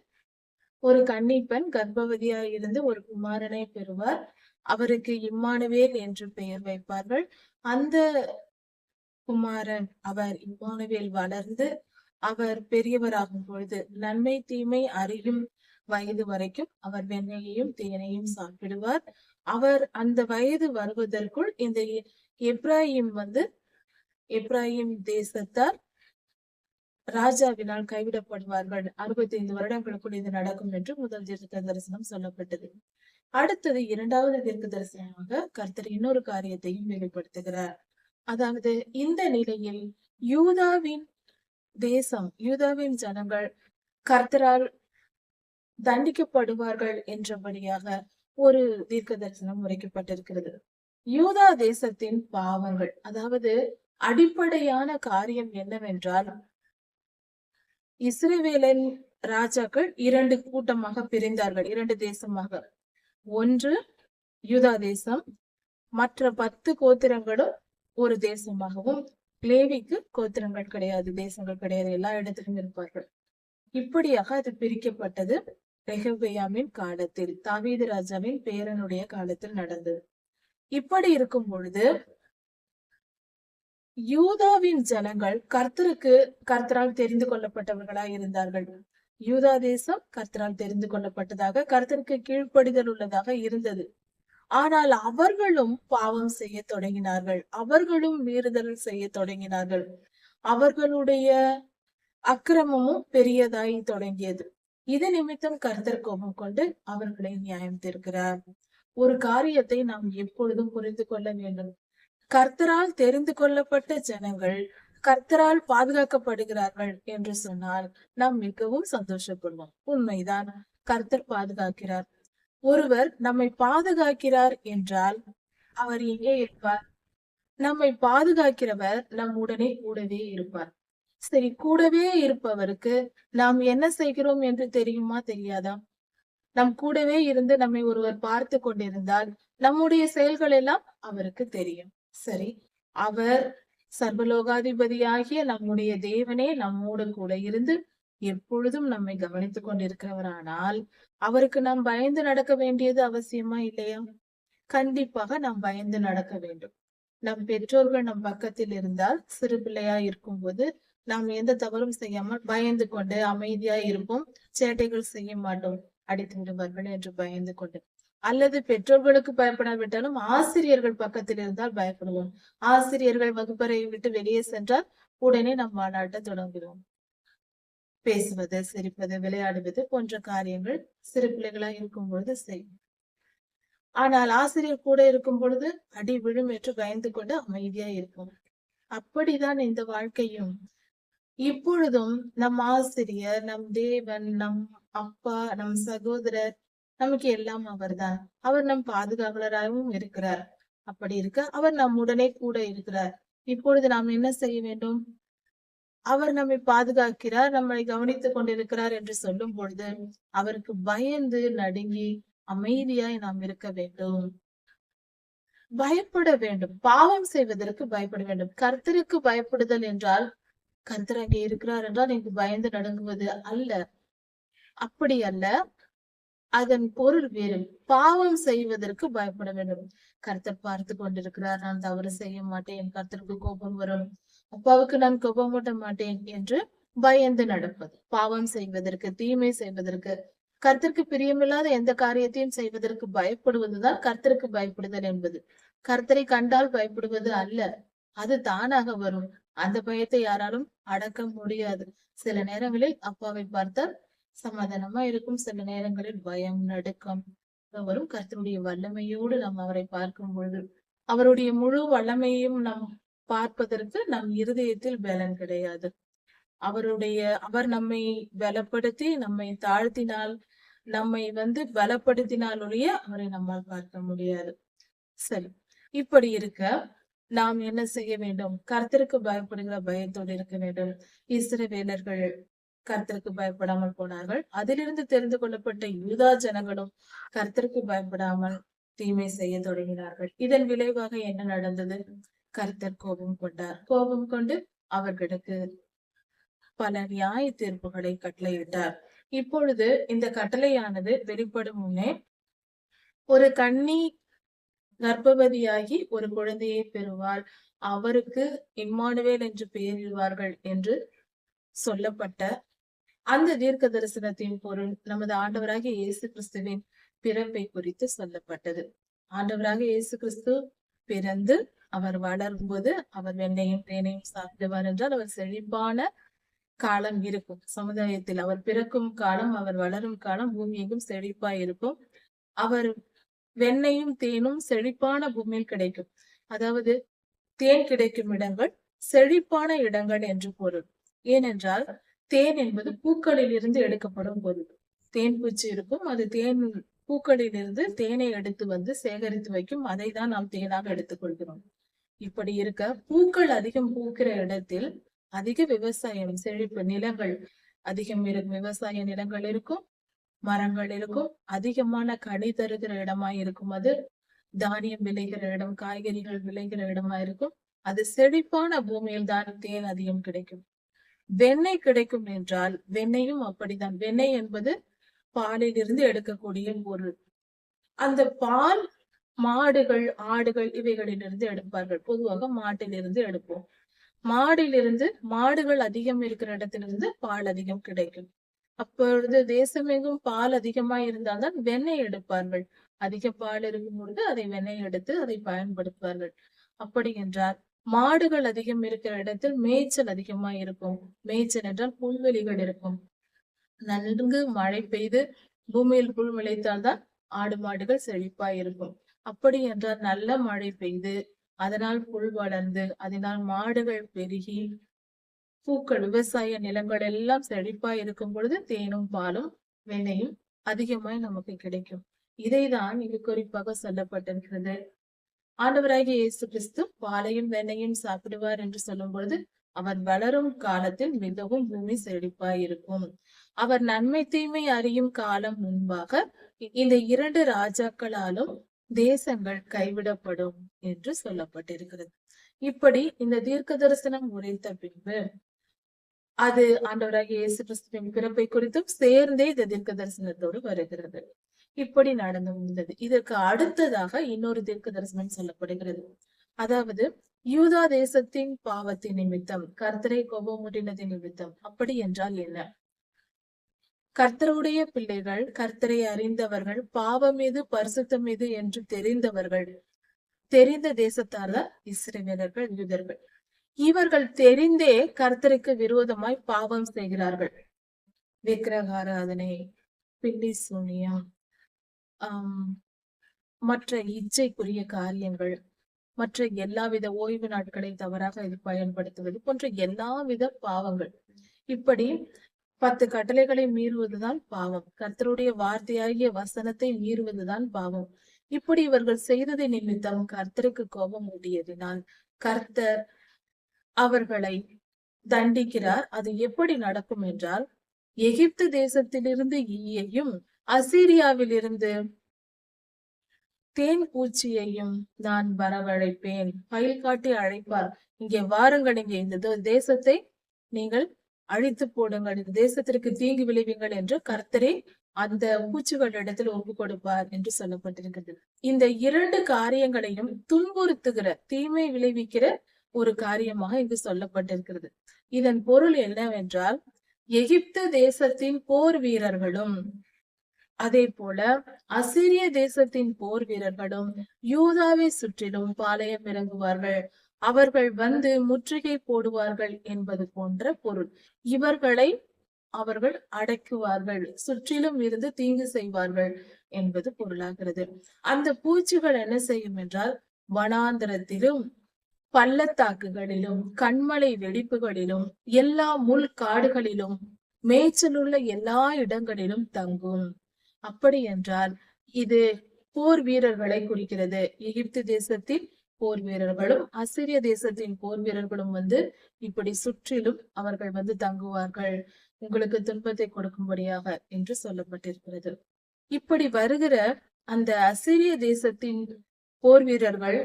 ஒரு கன்னிப்பெண் கர்ப்பவதியாய் இருந்து ஒரு குமாரனை பெறுவார், அவருக்கு இம்மானுவேல் என்று பெயர் வைப்பார்கள். அந்த குமாரன் இம்மானுவேல் வளர்ந்து அவர் பெரியவராகும் பொழுது நன்மை தீமை அறியும் வயது வரைக்கும் அவர் வெண்ணெயையும் தேனையும் சாப்பிடுவார். அவர் அந்த வயது வருவதற்குள் இந்த எப்ராஹிம் தேசத்தார் ராஜாவினால் கைவிடப்படுவார்கள். 65 வருடங்களுக்குள் இது நடக்கும் என்று முதல் தீர்க்க தரிசனம் சொல்லப்பட்டது. அடுத்தது இரண்டாவது தீர்க்க தரிசனமாக கர்த்தர் இன்னொரு காரியத்தையும் வெளிப்படுத்துகிறார். அதாவது இந்த நிலையில் யூதாவின் ஜனங்கள் கர்த்தரால் தண்டிக்கப்படுவார்கள் என்றபடியாக ஒரு தீர்க்க தரிசனம் உரைக்கப்பட்டிருக்கிறது. யூதா தேசத்தின் பாவங்கள், அதாவது அடிப்படையான காரியம் என்னவென்றால், இஸ்ரவேலின் ராஜாக்கள் 2 கூட்டமாக பிரிந்தார்கள், 2 தேசமாக. ஒன்று யூதா தேசம், மற்ற 10 கோத்திரங்களும் ஒரு தேசமாகவும், லேவிக்கு கோத்திரங்கள் கிடையாது, தேசங்கள் கிடையாது, எல்லா இடத்திலும் இருப்பார்கள். இப்படியாக அது பிரிக்கப்பட்டது ரெகொபெயாமின் காலத்தில், தாவீது ராஜாவின் பேரனுடைய காலத்தில் நடந்தது. இப்படி இருக்கும் பொழுது யூதாவின் ஜனங்கள் கர்த்தரால் தெரிந்து கொள்ளப்பட்டவர்களாய் இருந்தார்கள். யூதா தேசம் கர்த்தரால் தெரிந்து கொள்ளப்பட்டதாக, கர்த்தருக்கு கீழ்ப்படிதல் உள்ளதாக இருந்தது. ஆனால் அவர்களும் பாவம் செய்ய தொடங்கினார்கள், அவர்களும் மீறுதல் செய்ய தொடங்கினார்கள். அவர்களுடைய அக்கிரமமும் பெரியதாய் தொடங்கியது. இது நிமித்தம் கர்த்தர் கோபம் கொண்டு அவர்களை நியாயம் தீர்க்கிறார். ஒரு காரியத்தை நாம் எப்பொழுதும் புரிந்து கொள்ள வேண்டும். கர்த்தரால் தெரிந்து கொள்ளப்பட்ட ஜனங்கள் கர்த்தரால் பாதுகாக்கப்படுகிறார்கள் என்று சொன்னால் நாம் மிகவும் சந்தோஷப்படுவோம். உண்மைதான், கர்த்தர் பாதுகாக்கிறார். ஒருவர் நம்மை பாதுகாக்கிறார் என்றால் அவர் எங்கே இருப்பார்? நம்மை பாதுகாக்கிறவர் நம்முடனே கூடவே இருப்பார். சரி, கூடவே இருப்பவருக்கு நாம் என்ன செய்கிறோம் என்று தெரியுமா, தெரியாதா? நம் கூடவே இருந்து நம்மை ஒருவர் பார்த்து கொண்டிருந்தால் நம்முடைய செயல்கள் எல்லாம் அவருக்கு தெரியும். சரி, அவர் சர்வலோகாதிபதியாகிய நம்முடைய தேவனே நம்மோடு கூட இருந்து எப்பொழுதும் நம்மை கவனித்துக் கொண்டிருக்கிறவரானால் அவருக்கு நாம் பயந்து நடக்க வேண்டியது அவசியமா இல்லையா? கண்டிப்பாக நாம் பயந்து நடக்க வேண்டும். நம் பெற்றோர்கள் நம் பக்கத்தில் இருந்தால், சிறு பிள்ளையா இருக்கும் போது நாம் எந்த தவறும் செய்யாமல் பயந்து கொண்டு அமைதியா இருப்போம், சேட்டைகள் செய்ய மாட்டோம், அடித்து விடுவார்கள் என்று பயந்து கொண்டு. அல்லது பெற்றோர்களுக்கு பயப்படாவிட்டாலும் ஆசிரியர்கள் பக்கத்தில் இருந்தால் பயப்படுவோம். ஆசிரியர்கள் வகுப்பறையை விட்டு வெளியே சென்றால் உடனே நாம் வாலாட்ட தொடங்குவோம். பேசுவது, சிரிப்பது, விளையாடுவது போன்ற காரியங்கள் சிறு பிள்ளைகளா இருக்கும் பொழுது செய்யும். ஆனால் ஆசிரியர் கூட இருக்கும் பொழுது அடி விழும் என்று பயந்து கொண்டு அமைதியா இருக்கும். அப்படிதான் இந்த வாழ்க்கையும். இப்பொழுதும் நம் ஆசிரியர், நம் தேவன், நம் அப்பா, நம் சகோதரர், நமக்கு எல்லாம் அவர்தான். அவர் நம் பாதுகாவலராகவும் இருக்கிறார். அப்படி இருக்க அவர் நம்முடனே கூட இருக்கிறார். இப்பொழுது நாம் என்ன செய்ய வேண்டும்? அவர் நம்மை பாதுகாக்கிறார், நம்மை கவனித்துக் கொண்டிருக்கிறார் என்று சொல்லும் பொழுது அவருக்கு பயந்து நடுங்கி அமைதியாய் நாம் இருக்க வேண்டும். பயப்பட வேண்டும். பாவம் செய்வதற்கு பயப்பட வேண்டும். கர்த்தருக்கு பயப்படுதல் என்றால் கர்த்தர் அங்கே இருக்கிறார் என்றால் எனக்கு பயந்து நடுங்குவது அல்ல. அப்படி அல்ல, அதன் பொருள் வேறு. பாவம் செய்வதற்கு பயப்பட வேண்டும். கர்த்தர் பார்த்து கொண்டிருக்கிறார், நான் தவறு செய்ய மாட்டேன், கர்த்தருக்கு கோபம் வரும், அப்பாவுக்கு நான் கோபம் மூட்ட மாட்டேன் என்று பயந்து நடப்பது. பாவம் செய்வதற்கு, தீமை செய்வதற்கு, கர்த்தருக்கு பிரியமில்லாத எந்த காரியத்தையும் செய்வதற்கு பயப்படுவதுதான் கர்த்தருக்கு பயப்படுதல் என்பது. கர்த்தரை கண்டால் பயப்படுவது அல்ல, அது தானாக வரும். அந்த பயத்தை யாராலும் அடக்க முடியாது. சில நேரங்களில் அப்பாவை பார்த்தால் சமாதானமா இருக்கும், சில நேரங்களில் பயம், நடுக்கம் வரும். கர்த்தருடைய வல்லமையோடு நாம் அவரை பார்க்கும் பொழுது அவருடைய முழு வல்லமையையும் நாம் பார்ப்பதற்கு நம் இருதயத்தில் பலன் கிடையாது. அவர் நம்மை பலப்படுத்தி நம்மை தாழ்த்தினால், நம்மை பலப்படுத்தினால் ஒழிய அவரை நம்மால் பார்க்க முடியாது. சரி, இப்படி இருக்க நாம் என்ன செய்ய வேண்டும்? கர்த்தருக்கு பயப்படுகிற பயத்தோடு இருக்க வேண்டும். இஸ்ரவேலர்கள் கர்த்தருக்கு பயப்படாமல் போனார்கள். அதிலிருந்து தெரிந்து கொள்ளப்பட்ட யூதா ஜனங்களும் கர்த்தருக்கு பயப்படாமல் தீமை செய்ய தொடங்கினார்கள். இதன் விளைவாக என்ன நடந்தது? கர்த்தர் கோபம் கொண்டார். கோபம் கொண்டு அவர்களுக்கு பல நியாய தீர்ப்புகளை கட்டளையிட்டார். இப்பொழுது இந்த கட்டளையானது வெளிப்படும் முன்னே ஒரு கன்னி கர்ப்பவதியாகி ஒரு குழந்தையை பெறுவாள், அவருக்கு இம்மானுவேல் என்று பெயரிடுவார்கள் என்று சொல்லப்பட்ட அந்த தீர்க்க தரிசனத்தின் பொருள் நமது ஆண்டவராகிய இயேசு கிறிஸ்துவின் பிறப்பை குறித்து சொல்லப்பட்டது. ஆண்டவராகிய இயேசு கிறிஸ்து பிறந்து அவர் வளரும்போது அவர் வெண்ணையும் தேனையும் சாப்பிடுவார் என்றால் அவர் செழிப்பான காலம் இருக்கும் சமுதாயத்தில். அவர் பிறக்கும் காலம், அவர் வளரும் காலம் பூமி எங்கும் செழிப்பாய் இருக்கும். அவர் வெண்ணையும் தேனும் செழிப்பான பூமியில் கிடைக்கும். அதாவது தேன் கிடைக்கும் இடங்கள் செழிப்பான இடங்கள் என்று பொருள். ஏனென்றால் தேன் என்பது பூக்களில் இருந்து எடுக்கப்படும் பொருள். தேன் பூச்சி இருக்கும், அது தேன் பூக்களில் இருந்து தேனை எடுத்து சேகரித்து வைக்கும். அதை தான் நாம் தேனாக எடுத்துக்கொள்கிறோம். இப்படி இருக்க பூக்கள் அதிகம் பூக்கிற இடத்தில் அதிக விவசாயம், செழிப்பு நிலங்கள் அதிகம் இருக்கும். விவசாய நிலங்கள் இருக்கும், மரங்கள் இருக்கும், அதிகமான கனி தருகிற இடமா இருக்கும். அது தானியம் விளைகிற இடம், காய்கறிகள் விளைகிற இடமா இருக்கும். அது செழிப்பான பூமியில் தான் தேன் அதிகம் கிடைக்கும். வெண்ணெய் கிடைக்கும் என்றால் வெண்ணெயும் அப்படித்தான். வெண்ணெய் என்பது பாலில் இருந்து எடுக்கக்கூடிய பொருள். அந்த பால் மாடுகள், ஆடுகள் இவைகளிலிருந்து எடுப்பார்கள். பொதுவாக மாட்டிலிருந்து எடுப்போம். மாடுகள் அதிகம் இருக்கிற இடத்திலிருந்து பால் அதிகம் கிடைக்கும். அப்பொழுது தேசமெங்கும் பால் அதிகமா இருந்தால்தான் வெண்ணெய் எடுப்பார்கள். அதிக பால் இருக்கும் பொழுது அதை வெண்ணெய் எடுத்து அதை பயன்படுத்துவார்கள். அப்படி என்றால் மாடுகள் அதிகம் இருக்கிற இடத்தில் மேய்ச்சல் அதிகமா இருக்கும். மேய்ச்சல் என்றால் புல்வெளிகள் இருக்கும். நன்கு மழை பெய்து பூமியில் புல் முளைத்தால்தான் ஆடு மாடுகள் செழிப்பாய் இருக்கும். அப்படி என்றால் நல்ல மழை பெய்து அதனால் புல் வளர்ந்து அதனால் மாடுகள் பெருகி பூக்கள், விவசாய நிலங்கள் எல்லாம் செழிப்பாய் இருக்கும் பொழுது தேனும் பாலும் வெண்ணையும் அதிகமாய் நமக்கு கிடைக்கும். இதைதான் இது குறிப்பாக சொல்லப்பட்டிருக்கிறது. ஆண்டவராகிய இயேசு கிறிஸ்து பாலையும் வெண்ணையும் சாப்பிடுவார் என்று சொல்லும் பொழுது அவர் வளரும் காலத்தில் மிகவும் பூமி செழிப்பாய் இருக்கும். அவர் நன்மை தீமை அறியும் காலம் முன்பாக இந்த 2 ராஜாக்களாலும் தேசங்கள் கைவிடப்படும் என்று சொல்லப்பட்டிருக்கிறது. இப்படி இந்த தீர்க்க தரிசனம் உரைத்த பின்பு அது ஆண்டவராகிய இயேசு கிறிஸ்துவின் பிறப்பை குறித்தும் சேர்ந்தே இந்த தீர்க்க தரிசனத்தோடு வருகிறது. இப்படி நடந்து முடிந்தது. இதற்கு அடுத்ததாக இன்னொரு தீர்க்க தரிசனம் சொல்லப்படுகிறது. அதாவது யூதா தேசத்தின் பாவத்தின் நிமித்தம் கர்த்தரை கோபமூட்டினது நிமித்தம். அப்படி என்றால் என்ன? கர்த்தருடைய பிள்ளைகள், கர்த்தரை அறிந்தவர்கள், பாவம் மீது பரிசுத்தம் மீது என்று தெரிந்தவர்கள், தெரிந்த தேசத்தால இஸ்ரவேலர்கள், யூதர்கள். இவர்கள் தெரிந்தே கர்த்தருக்கு விரோதமாய் பாவம் செய்கிறார்கள். விக்கிரக ஆராதனை, பில்லி சூனியம், மற்ற இச்சைக்குரிய காரியங்கள், மற்ற எல்லாவித ஓய்வு நாட்களை தவறாக இது பயன்படுத்துவது போன்ற எல்லாவித பாவங்கள். இப்படி 10 கட்டளைகளை மீறுவதுதான் பாவம். கர்த்தருடைய வார்த்தையாகிய வசனத்தை மீறுவதுதான் பாவம். இப்படி இவர்கள் செய்ததை நிமித்தம் கர்த்தருக்கு கோபம் ஊட்டியதினால் கர்த்தர் அவர்களை தண்டிக்கிறார். அது எப்படி நடக்கும் என்றால், எகிப்து தேசத்திலிருந்து ஈயையும் அசீரியாவில் இருந்து தேன் பூச்சியையும் நான் வரவழைப்பேன். பயில் காட்டி அழைப்பார், இங்கே வாருங்கள், இங்கே இந்த தேசத்தை நீங்கள் அழித்து போடுங்கள், இந்த தேசத்திற்கு தீங்கு விளைவிங்கள் என்று கர்த்தரே அந்த பூச்சிகளிடத்தில் ஒப்பு கொடுப்பார் என்று சொல்லப்பட்டிருக்கிறது. இந்த 2 காரியங்களையும் துன்புறுத்துகிற, தீமை விளைவிக்கிற ஒரு காரியமாக இங்கு சொல்லப்பட்டிருக்கிறது. இதன் பொருள் என்னவென்றால், எகிப்து தேசத்தின் போர் வீரர்களும் அதே போல அசீரிய தேசத்தின் போர் வீரர்களும் யூதாவை சுற்றிலும் பாளையம் இறங்குவார்கள். அவர்கள் முற்றுகை போடுவார்கள் என்பது போன்ற பொருள். இவர்களை அவர்கள் அடக்குவார்கள், சுற்றிலும் இருந்து தீங்கு செய்வார்கள் என்பது பொருளாகிறது. அந்த பூச்சிகள் என்ன செய்யும் என்றால், வனாந்தரத்திலும் பள்ளத்தாக்குகளிலும் கண்மலை வெடிப்புகளிலும் எல்லா முள் காடுகளிலும் மேய்ச்சலுள்ள எல்லா இடங்களிலும் தங்கும். அப்படி என்றால் இது போர் வீரர்களை குறிக்கிறது. எகிப்து தேசத்தின் போர் வீரர்களும் அசிரிய தேசத்தின் போர் வீரர்களும் இப்படி சுற்றிலும் அவர்கள் தங்குவார்கள், உங்களுக்கு துன்பத்தை கொடுக்கும்படியாக என்று சொல்லப்பட்டிருக்கிறது. இப்படி வருகிற அந்த அசிரிய தேசத்தின் போர் வீரர்கள்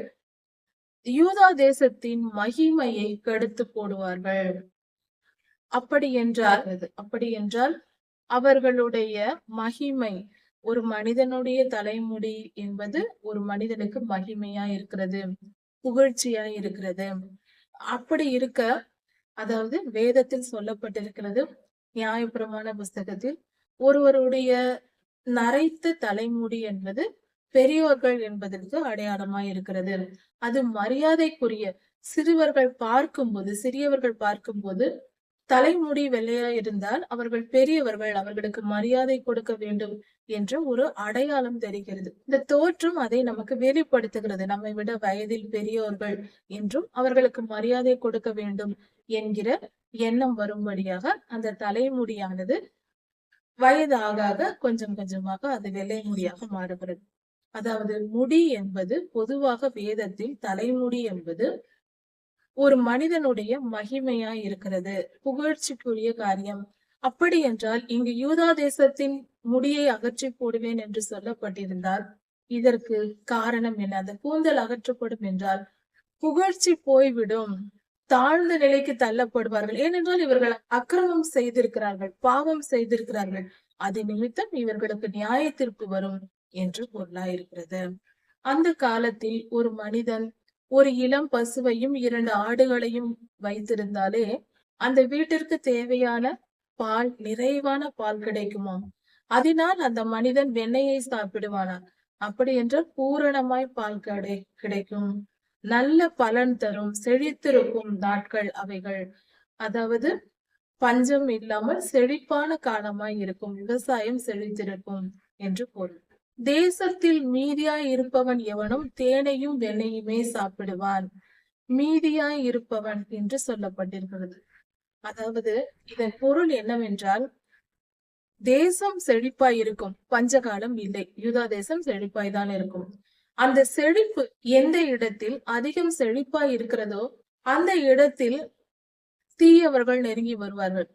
யூதா தேசத்தின் மகிமையை கெடுத்து போடுவார்கள். அப்படி என்றால் அவர்களுடைய மகிமை, ஒரு மனிதனுடைய தலைமுடி என்பது ஒரு மனிதனுக்கு மகிமையா இருக்கிறது, புகழ்ச்சியா இருக்கிறது. அப்படி இருக்க, அதாவது வேதத்தில் சொல்லப்பட்டிருக்கிறது, நியாயப்பிரமாண புஸ்தகத்தில் ஒருவருடைய நரைத்த தலைமுடி என்பது பெரியோர்கள் என்பதற்கு அடையாளமாய் இருக்கிறது. அது மரியாதைக்குரிய. சிறியவர்கள் பார்க்கும்போது தலைமுடி வெள்ளையா இருந்தால் அவர்கள் பெரியவர்கள், அவர்களுக்கு மரியாதை கொடுக்க வேண்டும் என்ற ஒரு அடையாளம் தெரிகிறது. இந்த தோற்றம் அதை நமக்கு வெளிப்படுத்துகிறது. நம்மை விட வயதில் பெரியோர்கள் என்றும் அவர்களுக்கு மரியாதை கொடுக்க வேண்டும் என்கிற எண்ணம் வரும்படியாக அந்த தலைமுடியானது வயது ஆக கொஞ்சம் கொஞ்சமாக அது வெள்ளை முடியாக மாறுகிறது. அதாவது முடி என்பது பொதுவாக வேதத்தில் தலைமுடி என்பது ஒரு மனிதனுடைய மகிமையா இருக்கிறது, புகழ்ச்சிக்குரிய காரியம். அப்படி என்றால் இங்கு யூதா தேசத்தின் முடியை அகற்றி போடுவேன் என்று சொல்லப்பட்டிருந்தால் இதற்கு காரணம் என்ன? அந்த கூந்தல் அகற்றப்படும் என்றால் புகழ்ச்சி போய்விடும், தாழ்ந்த நிலைக்கு தள்ளப்படுவார்கள். ஏனென்றால் இவர்கள் அக்கிரமம் செய்திருக்கிறார்கள், பாவம் செய்திருக்கிறார்கள், அது நிமித்தம் இவர்களுக்கு நியாய தீர்ப்பு வரும் என்று பொருளாயிருக்கிறது. அந்த காலத்தில் ஒரு மனிதன் ஒரு இளம் பசுவையும் 2 ஆடுகளையும் வைத்திருந்தாலே அந்த வீட்டிற்கு தேவையான பால், நிறைவான பால் கிடைக்குமாம். அதனால் அந்த மனிதன் வெண்ணெயை சாப்பிடுவானாம். அப்படி என்றால் பூரணமாய் பால் கிடைக்கும், நல்ல பலன் தரும், செழித்திருக்கும் நாட்கள் அவைகள். அதாவது பஞ்சம் இல்லாமல் செழிப்பான காலமாய் இருக்கும், விவசாயம் செழித்திருக்கும் என்று பொருள். தேசத்தில் மீதியாய் இருப்பவன் எவனும் தேனையும் வெண்ணையுமே சாப்பிடுவான். மீதியாய் இருப்பவன் என்று சொல்லப்பட்டிருக்கிறது. அதாவது இதன் பொருள் என்னவென்றால், தேசம் செழிப்பாய் இருக்கும், பஞ்சகாலம் இல்லை, யூதா தேசம் செழிப்பாய் தான் இருக்கும். அந்த செழிப்பு எந்த இடத்தில் அதிகம் செழிப்பாய் இருக்கிறதோ அந்த இடத்தில் தீயவர்கள் நெருங்கி வருவார்கள்.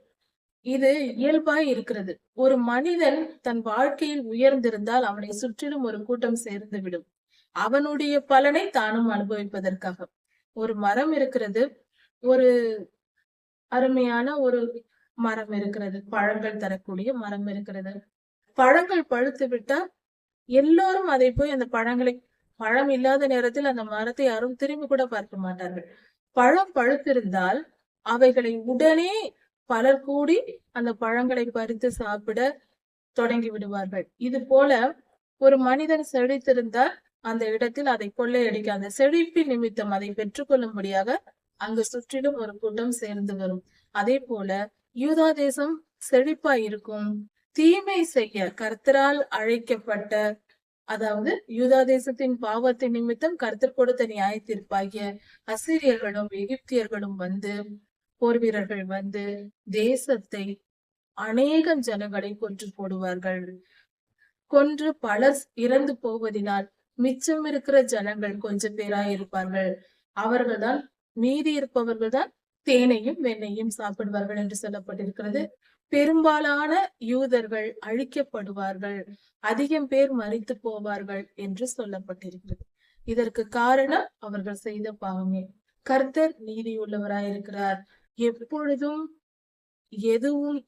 இது இயல்பாய் இருக்கிறது. ஒரு மனிதன் தன் வாழ்க்கையில் உயர்ந்திருந்தால் அவனை சுற்றிலும் ஒரு கூட்டம் சேர்ந்து விடும், அவனுடைய பலனை தானும் அனுபவிப்பதற்காக. ஒரு மரம் இருக்கிறது, ஒரு அருமையான ஒரு மரம் இருக்கிறது, பழங்கள் தரக்கூடிய மரம் இருக்கிறது. பழங்கள் பழுத்து விட்டால் எல்லோரும் அதை போய் அந்த பழம் இல்லாத நேரத்தில் அந்த மரத்தை யாரும் திரும்பி கூட பார்க்க மாட்டார்கள். பழம் பழுத்திருந்தால் அவைகளை உடனே பலர் கூடி அந்த பழங்களை பறித்து சாப்பிட தொடங்கி விடுவார்கள். இது போல ஒரு மனிதன் செழித்திருந்தால் அந்த இடத்தில் அதை கொள்ளையடிக்க, அந்த செழிப்பின் நிமித்தம் அதை பெற்றுக்கொள்ளும்படியாக அங்கு சுற்றிலும் ஒரு கூட்டம் சேர்ந்து வரும். அதே போல யூதா தேசம் செழிப்பாய் இருக்கும். தீமை செய்ய கர்த்தரால் அழைக்கப்பட்ட, அதாவது யூதா தேசத்தின் பாவத்தின் நிமித்தம் கர்த்தர் கொடுத்த நியாய தீர்ப்பாகிய அசீரியர்களும் எகிப்தியர்களும் போர் வீரர்கள் தேசத்தை அநேக ஜனங்களை கொன்று போடுவார்கள். கொன்று பலர் இறந்து போவதினால் மிச்சம் இருக்கிற ஜனங்கள் கொஞ்சம் பேராய் இருப்பார்கள். அவர்கள்தான், மீதி இருப்பவர்கள் தான் தேனையும் வெண்ணையும் சாப்பிடுவார்கள் என்று சொல்லப்பட்டிருக்கிறது. பெரும்பாலான யூதர்கள் அழிக்கப்படுவார்கள், அதிகம் பேர் மரித்து போவார்கள் என்று சொல்லப்பட்டிருக்கிறது. இதற்கு காரணம் அவர்கள் செய்த பாவமே. கர்த்தர் நீதியுள்ளவராயிருக்கிறார். எப்பொழுதும்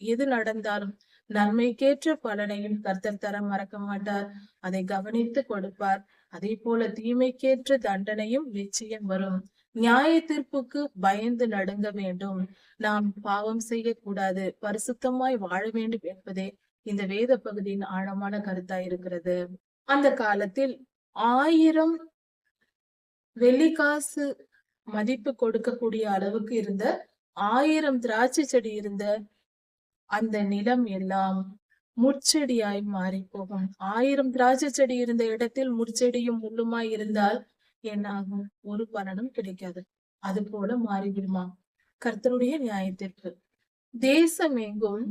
எது நடந்தாலும் நன்மைக்கேற்ற பலனையும் கர்த்தர் தர மறக்க மாட்டார், அதை கவனித்து கொடுப்பார். அதே போல தீமைக்கேற்ற தண்டனையும் நிச்சயம் வரும். நியாய தீர்ப்புக்கு பயந்து நடுங்க வேண்டும். நாம் பாவம் செய்யக்கூடாது, பரிசுத்தமாய் வாழ வேண்டும் என்பதே இந்த வேத பகுதியின் ஆழமான கருத்தாய் இருக்கிறது. அந்த காலத்தில் 1000 வெள்ளிக்காசு மதிப்பு கொடுக்கக்கூடிய அளவுக்கு இருந்த 1000 திராட்சை செடி இருந்த அந்த நிலம் எல்லாம் முட்செடியாய் மாறி போகும். 1000 திராட்சை செடி இருந்த இடத்தில் முட்செடியும் முள்ளுமாய் இருந்தால் என்னாகும்? ஒரு பலனும் கிடைக்காது. அது போல மாறிவிடுமா கர்த்தருடைய நியாயத்திற்கு. தேசம் எங்கும்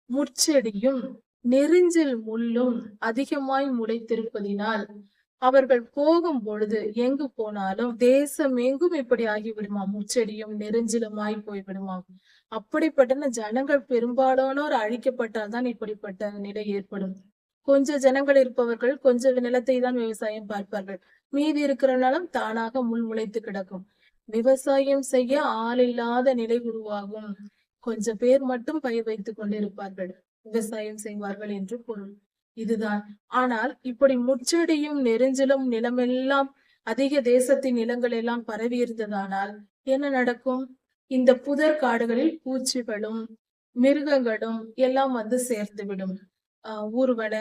முட்செடியும் நெரிஞ்சில் முள்ளும் அதிகமாய் முளைத்திருப்பதினால் அவர்கள் போகும் பொழுது எங்கு போனாலும் தேசம் எங்கும் இப்படி ஆகிவிடுமாம். முட்செடியும் நெரிஞ்சிலுமாய் போய்விடுமாம். அப்படிப்பட்ட ஜனங்கள் பெரும்பாலானோர் அழிக்கப்பட்டால் தான் இப்படிப்பட்ட நிலை ஏற்படும். கொஞ்சம் ஜனங்கள் இருப்பவர்கள் கொஞ்சம் நிலத்தை தான் விவசாயம் பார்ப்பார்கள். மீதி இருக்கிற நிலம் தானாக முள் முளைத்து கிடக்கும். விவசாயம் செய்ய ஆள் இல்லாத நிலை உருவாகும். கொஞ்சம் பேர் மட்டும் பயிர் வைத்துக் கொண்டிருப்பார்கள், விவசாயம் செய்வார்கள் என்று பொருள். இதுதான். ஆனால் இப்படி முச்செடியும் நெரிஞ்சிலும் நிலமெல்லாம் அதிக தேசத்தின் நிலங்கள் எல்லாம் பரவி இருந்ததானால் என்ன நடக்கும்? இந்த புதர் காடுகளில் பூச்சிகளும் மிருகங்களும் எல்லாம் வந்து சேர்ந்து விடும். ஊர்வன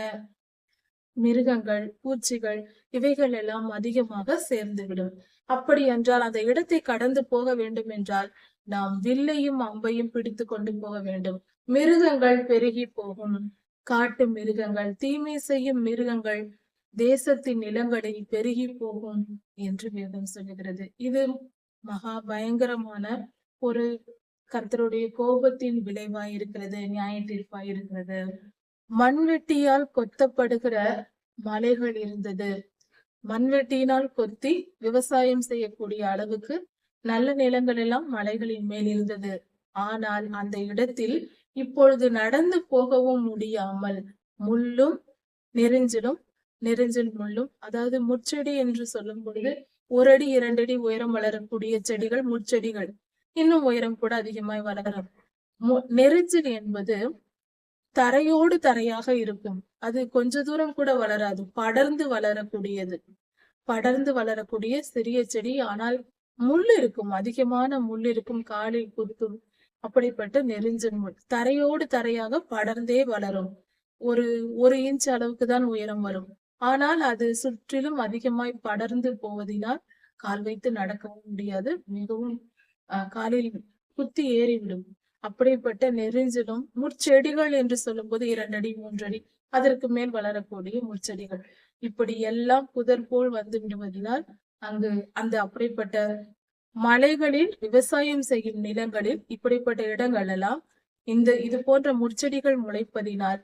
மிருகங்கள், பூச்சிகள் இவைகள் எல்லாம் அதிகமாக சேர்ந்து விடும். அப்படி என்றால் அந்த இடத்தை கடந்து போக வேண்டும் என்றால் நாம் வில்லையும் அம்பையும் பிடித்து கொண்டு போக வேண்டும். மிருகங்கள் பெருகி போகும். காட்டு மிருகங்கள், தீமை செய்யும் மிருகங்கள் தேசத்தின் நிலங்களில் பெருகி போகும் என்று வேதம் சொல்லுகிறது. இது மகா பயங்கரமான ஒரு கர்த்தருடைய கோபத்தின் விளைவாய் இருக்கிறது, நியாய தீர்ப்பாய் இருக்கிறது. மண்வெட்டியால் கொத்தப்படுகிற மலைகள் இருந்தது. மண்வெட்டியினால் கொத்தி விவசாயம் செய்யக்கூடிய அளவுக்கு நல்ல நிலங்கள் எல்லாம் மலைகளின் மேல் இருந்தது. ஆனால் அந்த இடத்தில் இப்பொழுது நடந்து போகவும் முடியாமல் முள்ளும் நெரிஞ்சிலும் நெரிஞ்சில் முள்ளும், அதாவது முட்செடி என்று சொல்லும் பொழுது 1 அடி 2 அடி உயரம் வளரக்கூடிய செடிகள் முட்செடிகள். இன்னும் உயரம் கூட அதிகமாய் வளரும். நெரிஞ்சில் என்பது தரையோடு தரையாக இருக்கும். அது கொஞ்ச தூரம் கூட வளராது, படர்ந்து வளரக்கூடியது. படர்ந்து வளரக்கூடிய சிறிய செடி. ஆனால் முள் இருக்கும், அதிகமான முள் இருக்கும், காலில் குத்தும். அப்படிப்பட்ட நெரிஞ்சல் முள் தரையோடு தரையாக படர்ந்தே வளரும். ஒரு இன்ச் அளவுக்கு தான் உயரம் வரும். ஆனால் அது சுற்றிலும் அதிகமாய் படர்ந்து போவதினால் கால் வைத்து நடக்கவும் முடியாது, மிகவும் காலில் குத்தி ஏறிவிடும். அப்படிப்பட்ட நெரிஞ்சலும் முட்செடிகள் என்று சொல்லும் போது 2 அடி 3 அடி அதற்கு மேல் வளரக்கூடிய முட்செடிகள் இப்படி எல்லாம் புதர் போல் வந்து விடுவதனால் அங்கு அந்த அப்படிப்பட்ட மலைகளில் விவசாயம் செய்யும் நிலங்களில் இப்படிப்பட்ட இடங்கள் எல்லாம் இது போன்ற முட்செடிகள் முளைப்பதினால்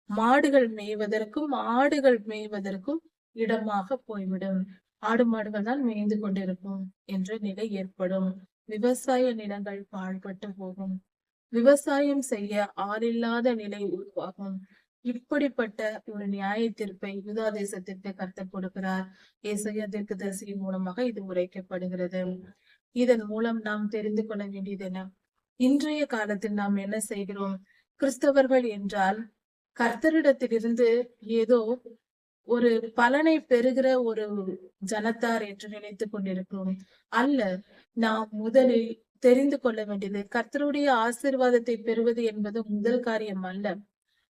மாடுகள் மேய்வதற்கும் ஆடுகள் மேய்வதற்கும் இடமாக போய்விடும். ஆடு மாடுகள் தான் மேய்ந்து கொண்டிருக்கும் என்ற நிலை ஏற்படும். விவசாய நிலங்கள் பாழ்பட்டு போகும். விவசாயம் செய்ய ஆளில்லாத நிலை உருவாகும். இப்படிப்பட்ட ஒரு நியாய தீர்ப்பை யூதா தேசத்திற்கு கர்த்தர் கொடுக்கிறார். ஏசாயா தீர்க்கதரிசியின் மூலமாக இது உரைக்கப்படுகிறது. இதன் மூலம் நாம் தெரிந்து கொள்ள வேண்டியது என்ன? இன்றைய காலத்தில் நாம் என்ன செய்கிறோம்? கிறிஸ்தவர்கள் என்றால் கர்த்தரிடத்திலிருந்து ஏதோ ஒரு பலனை பெறுகிற ஒரு ஜனத்தார் என்று நினைத்துக் கொண்டிருக்கிறோம். அல்ல, நாம் முதலில் தெரிந்து கொள்ள வேண்டியது கர்த்தருடைய ஆசீர்வாதத்தை பெறுவது என்பது முதல் காரியம் அல்ல.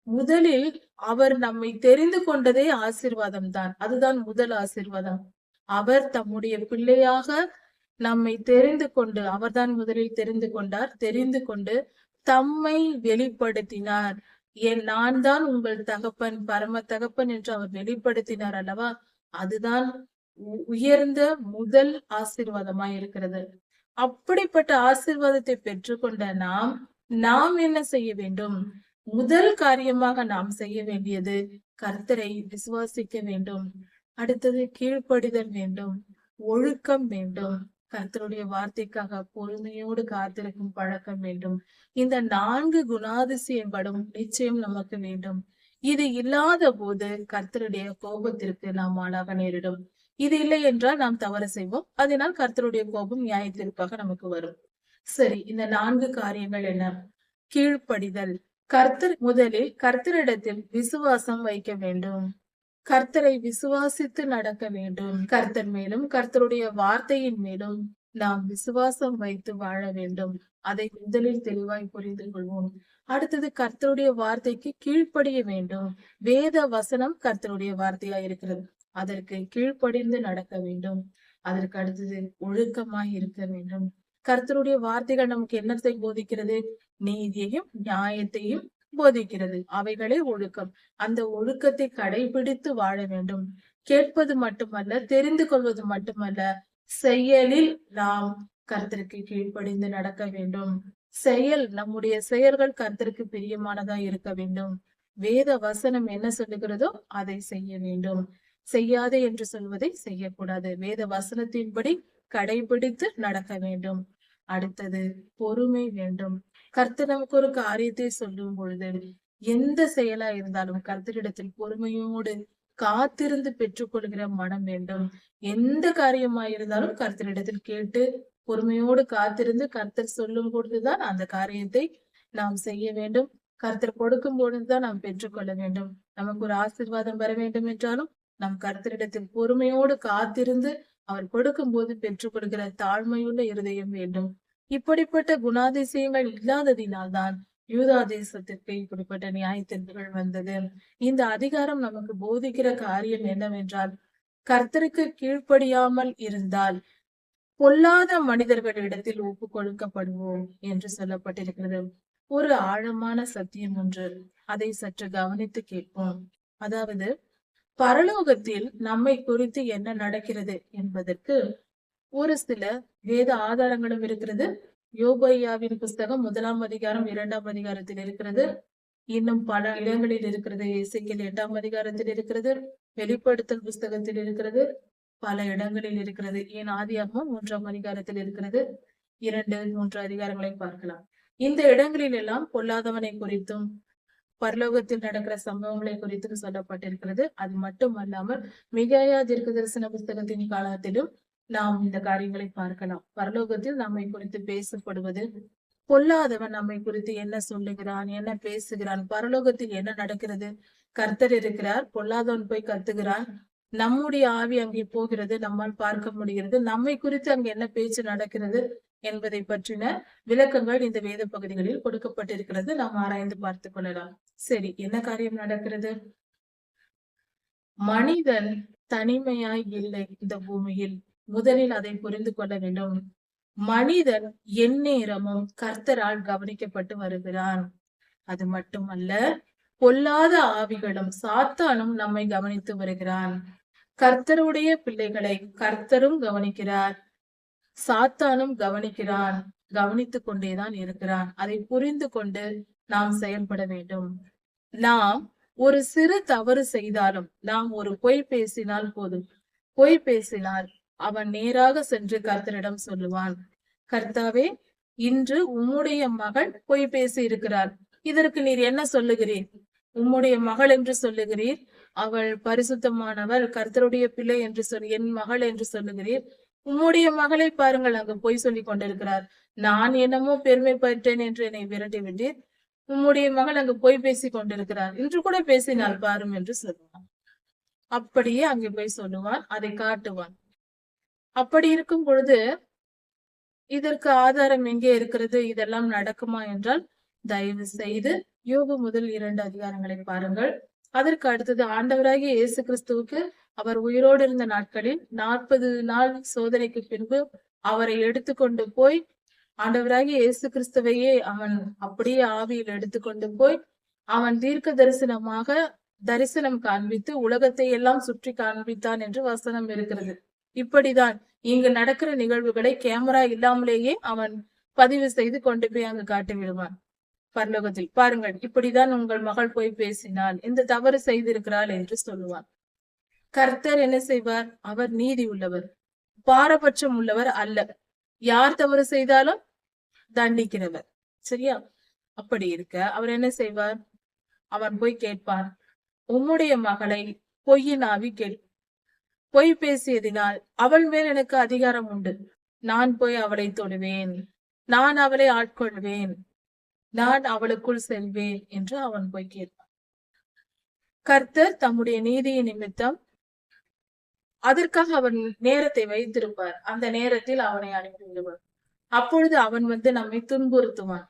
முதலில் அவர் நம்மை தெரிந்து கொண்டதே ஆசீர்வாதம் தான். அதுதான் முதல் ஆசீர்வாதம். அவர் தம்முடைய பிள்ளையாக நம்மை தெரிந்து கொண்டு, அவர்தான் முதலில் தெரிந்து கொண்டார். தெரிந்து கொண்டு தம்மை வெளிப்படுத்தினார். நான் தான் உங்கள் தகப்பன், பரம தகப்பன் என்று அவர் வெளிப்படுத்தினார் அல்லவா? அதுதான் உயர்ந்த முதல் ஆசீர்வாதமாய் இருக்கிறது. அப்படிப்பட்ட ஆசீர்வாதத்தை பெற்றுக்கொண்ட நாம் என்ன செய்ய வேண்டும்? முதல் காரியமாக நாம் செய்ய வேண்டியது கர்த்தரை விசுவாசிக்க வேண்டும். அடுத்தது கீழ்ப்படிதல் வேண்டும், ஒழுக்கம் வேண்டும், கர்த்தருடைய வார்த்தைக்காக பொறுமையோடு காத்திருக்கும் பழக்கம் வேண்டும். இந்த 4 குணாதிசயங்களும் நிச்சயம் நமக்கு வேண்டும். இது இல்லாத போது கர்த்தருடைய கோபத்திற்கு நாம் ஆளாக நேரிடும். இது இல்லை என்றால் நாம் தவறு செய்வோம். அதனால் கர்த்தருடைய கோபம் நியாயத்திற்காக நமக்கு வரும். சரி, இந்த 4 காரியங்கள் என்ன? கீழ்ப்படிதல். முதலில் கர்த்தரிடத்தில் விசுவாசம் வைக்க வேண்டும். கர்த்தரை விசுவாசித்து நடக்க வேண்டும். கர்த்தர் மேலும் கர்த்தருடைய வார்த்தையின் மேலும் நாம் விசுவாசம் வைத்து வாழ வேண்டும். அதை முதலில் தெளிவாய் புரிந்து கொள்வோம். அடுத்தது கர்த்தருடைய வார்த்தைக்கு கீழ்ப்படிய வேண்டும். வேத வசனம் கர்த்தருடைய வார்த்தையா இருக்கிறது, அதற்கு கீழ்ப்படிந்து நடக்க வேண்டும். அதற்கு அடுத்தது ஒழுக்கமாய் இருக்க வேண்டும். கர்த்தருடைய வார்த்தைகள் நமக்கு என்னத்தை போதிக்கிறது? நீதியையும் நியாயத்தையும் போதிக்கிறது. அவைகளே ஒழுக்கம். அந்த ஒழுக்கத்தை கடைபிடித்து வாழ வேண்டும். கேட்பது மட்டுமல்ல, தெரிந்து கொள்வது மட்டுமல்ல, செயலில் நாம் கர்த்தருக்கு கீழ்ப்படிந்து நடக்க வேண்டும். நம்முடைய செயல்கள் கர்த்தருக்கு பிரியமானதா இருக்க வேண்டும். வேத வசனம் என்ன சொல்லுகிறதோ அதை செய்ய வேண்டும். செய்யாதே என்று சொல்வதை செய்யக்கூடாது. வேத வசனத்தின்படி கடைபிடித்து நடக்க வேண்டும். அடுத்தது பொறுமை வேண்டும். கர்த்தர் நமக்கு ஒரு காரியத்தை சொல்லும் பொழுது எந்த செயலா இருந்தாலும் கர்த்தரிடத்தில் பொறுமையோடு காத்திருந்து பெற்றுக்கொள்கிற மனம் வேண்டும். எந்த காரியமா இருந்தாலும் கர்த்தரிடத்தில் கேட்டு பொறுமையோடு காத்திருந்து கர்த்தர் சொல்லும் பொழுதுதான் அந்த காரியத்தை நாம் செய்ய வேண்டும். கர்த்தர் கொடுக்கும் பொழுதுதான் நாம் பெற்றுக்கொள்ள வேண்டும். நமக்கு ஒரு ஆசீர்வாதம் வர வேண்டும் என்றாலும் நம் கர்த்தரிடத்தில் பொறுமையோடு காத்திருந்து அவர் கொடுக்கும் போது பெற்றுக்கொள்கிற தாழ்மையுள்ள இருதயம் வேண்டும். இப்படிப்பட்ட குணாதிசயங்கள் இல்லாததினால்தான் யூதா தேசத்திற்கு இப்படிப்பட்ட நியாயத்தீர்ப்புகள் வந்தது. இந்த அதிகாரம் நமக்கு போதிக்கிற காரியம் என்னவென்றால், கர்த்தருக்கு கீழ்ப்படியாமல் இருந்தால் பொல்லாத மனிதர்களிடத்தில் ஒப்பு கொடுக்கப்படுவோம் என்று சொல்லப்பட்டிருக்கிறது. ஒரு ஆழமான சத்தியம் ஒன்று, அதை சற்று கவனித்து கேட்போம். அதாவது, பரலோகத்தில் நம்மை குறித்து என்ன நடக்கிறது என்பதற்கு ஒரு சில வேத ஆதாரங்களும் இருக்கிறது. யோபையாவின் புஸ்தகம் 1ஆம் அதிகாரம் 2ஆம் அதிகாரத்தில் இருக்கிறது. இன்னும் பல இடங்களில் இருக்கிறது. எசேக்கியேல் 8ஆம் அதிகாரத்தில் இருக்கிறது. வெளிப்படுத்தல் புஸ்தகத்தில் இருக்கிறது. பல இடங்களில் இருக்கிறது. ஏன் ஆதியாகமம் 3ஆம் அதிகாரத்தில் இருக்கிறது. 2, 3 அதிகாரங்களை பார்க்கலாம். இந்த இடங்களில் எல்லாம் பொல்லாதவனை குறித்தும் பரலோகத்தில் நடக்கிற சம்பவங்களை குறித்தும் சொல்லப்பட்டிருக்கிறது. அது மட்டுமல்லாமல் மிகாயா தீர்க்கதரிசன புஸ்தகத்தின் காலத்திலும் நாம் இந்த காரியங்களை பார்க்கலாம். பரலோகத்தில் நம்மை குறித்து பேசப்படுவது, பொல்லாதவன் நம்மை குறித்து என்ன சொல்லுகிறான், என்ன பேசுகிறான், பரலோகத்தில் என்ன நடக்கிறது, கர்த்தர் இருக்கிறார், பொல்லாதவன் போய் கத்துகிறான், நம்முடைய ஆவி அங்கே போகிறது, நம்மால் பார்க்க முடிகிறது, நம்மை குறித்து அங்க என்ன பேச்சு நடக்கிறது என்பதை பற்றின விளக்கங்கள் இந்த வேத பகுதிகளில் கொடுக்கப்பட்டிருக்கிறது. நாம் ஆராய்ந்து பார்த்துக் கொள்ளலாம். சரி, என்ன காரியம் நடக்கிறது? மனிதன் தனிமையாய் இல்லை இந்த பூமியில். முதலில் அதை புரிந்து கொள்ள வேண்டும். மனிதன் எந்நேரமும் கர்த்தரால் கவனிக்கப்பட்டு வருகிறான். அது மட்டுமல்ல, பொல்லாத ஆவிகளும் சாத்தானும் நம்மை கவனித்து வருகிறான். கர்த்தருடைய பிள்ளைகளை கர்த்தரும் கவனிக்கிறார், சாத்தானும் கவனிக்கிறான், கவனித்துக் கொண்டேதான் இருக்கிறான். அதை புரிந்து கொண்டு நாம் செயல்பட வேண்டும். நாம் ஒரு சிறு தவறு செய்தாலும், நாம் ஒரு பொய் பேசினால் போதும், பொய் பேசினால் அவன் நேராக சென்று கர்த்தரிடம் சொல்லுவான், கர்த்தாவே, இன்று உம்முடைய மகள் பொய் பேசி இருக்கிறார், இதற்கு நீர் என்ன சொல்லுகிறீர்? உம்முடைய மகள் என்று சொல்லுகிறீர், அவள் பரிசுத்தமானவள், கர்த்தருடைய பிள்ளை என்று சொல்லி என் மகள் என்று சொல்லுகிறீர். உம்முடைய மகளை பாருங்கள், அங்கு பொய் சொல்லி கொண்டிருக்கிறார். நான் என்னமோ பெருமை பெற்றேன் என்று என்னை விரட்டி விட்டீர். உம்முடைய மகள் அங்கு பொய் பேசி கொண்டிருக்கிறார், இன்று கூட பேசினால் பாரும் என்று சொல்லுவான். அப்படியே அங்கே போய் சொல்லுவான், அதை காட்டுவான். அப்படி இருக்கும் பொழுது இதற்கு ஆதாரம் எங்கே இருக்கிறது? இதெல்லாம் நடக்குமா என்றால், தயவு செய்து யோபு முதல் 2 அதிகாரங்களை பாருங்கள். அதற்கு அடுத்தது, ஆண்டவராகிய இயேசு கிறிஸ்துவுக்கு அவர் உயிரோடு இருந்த நாட்களில் 40 நாள் சோதனைக்கு பின்பு அவரை எடுத்துக்கொண்டு போய், ஆண்டவராகிய இயேசு கிறிஸ்துவையே அவன் அப்படியே ஆவியில் எடுத்துக்கொண்டு போய் அவன் தீர்க்க தரிசனம் காண்பித்து உலகத்தை எல்லாம் சுற்றி காண்பித்தான் என்று வசனம் இருக்கிறது. இப்படிதான் இங்கு நடக்கிற நிகழ்வுகளை கேமரா இல்லாமலேயே அவன் பதிவு செய்து கொண்டு போய் அங்கு காட்டி விடுவான். பரலோகத்தில் பாருங்கள், இப்படிதான் உங்கள் மகள் போய் பேசினாள், இந்த தவறு செய்திருக்கிறாள் என்று சொல்லுவான். கர்த்தர் என்ன செய்வார்? அவர் நீதி உள்ளவர், பாரபட்சம் உள்ளவர் அல்ல. யார் தவறு செய்தாலும் தண்டிக்கிறவர். சரியா? அப்படி இருக்க அவர் என்ன செய்வார்? அவன் போய் கேட்பான், உம்முடைய மகளை பொய்யின் ஆவி பொய் பேசியதினால் அவள் மேல் எனக்கு அதிகாரம் உண்டு, நான் போய் அவளை தொடுவேன், நான் அவளை ஆட்கொள்வேன், நான் அவளுக்குள் செல்வேன் என்று அவன் போய் கேட்பான். கர்த்தர் தம்முடைய நீதியின் நிமித்தம் அதற்காக அவன் நேரத்தை வைத்திருப்பார். அந்த நேரத்தில் அவனை அனுப்பிவிடுவார். அப்பொழுது அவன் வந்து நம்மை துன்புறுத்துவான்.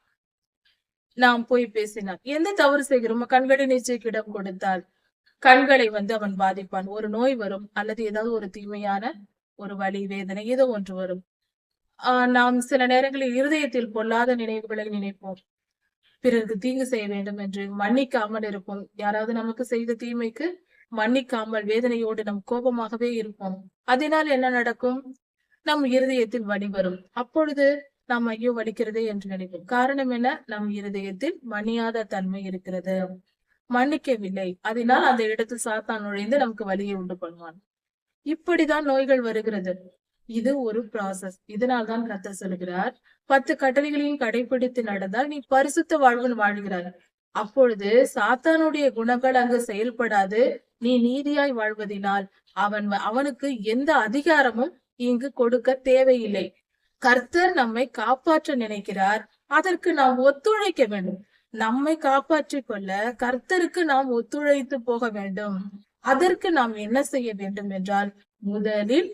நாம் போய் பேசினான், எந்த தவறு செய்கிறோமோ கண்களின் இச்சைக்கு இடம் கொடுத்தால் கண்களை வந்து அவன் பாதிப்பான். ஒரு நோய் வரும், அல்லது ஏதாவது ஒரு தீமையான ஒரு வலி, வேதனை, ஏதோ ஒன்று வரும். நாம் சில நேரங்களில் இருதயத்தில் பொல்லாத நினைவுகளை நினைப்போம். பிறருக்கு தீங்கு செய்ய வேண்டும் என்று மன்னிக்காமல் இருப்போம். யாராவது நமக்கு செய்த தீமைக்கு மன்னிக்காமல் வேதனையோடு நம் கோபமாகவே இருப்போம். அதனால் என்ன நடக்கும்? நம் இருதயத்தில் வலி வரும். அப்பொழுது நாம் ஐயோ வலிக்கிறதே என்று நினைப்போம். காரணம் என்ன? நம் இருதயத்தில் மன்னியாத தன்மை இருக்கிறது, மன்னிக்கவில்லை. அதனால் அந்த இடத்தில் சாத்தான் நுழைந்து நமக்கு வலியை உண்டு பண்ணுவான். இப்படிதான் நோய்கள் வருகிறது. இது ஒரு ப்ராசஸ். இதனால்தான் கர்த்தர் சொல்கிறார், 10 கட்டளைகளையும் கடைபிடித்து நடந்தால் நீ பரிசுத்த வாழ்வு வாழ்கிறாய். அப்பொழுது சாத்தானுடைய குணங்கள் அங்கு செயல்படாது. நீ நீதியாய் வாழ்வதினால் அவனுக்கு எந்த அதிகாரமும் இங்கு கொடுக்க தேவையில்லை. கர்த்தர் நம்மை காப்பாற்ற நினைக்கிறார். அதற்கு நாம் ஒத்துழைக்க வேண்டும். நம்மை காப்பாற்றிக் கொள்ள கர்த்தருக்கு நாம் ஒத்துழைத்து போக வேண்டும். அதற்கு நாம் என்ன செய்ய வேண்டும் என்றால், முதலில்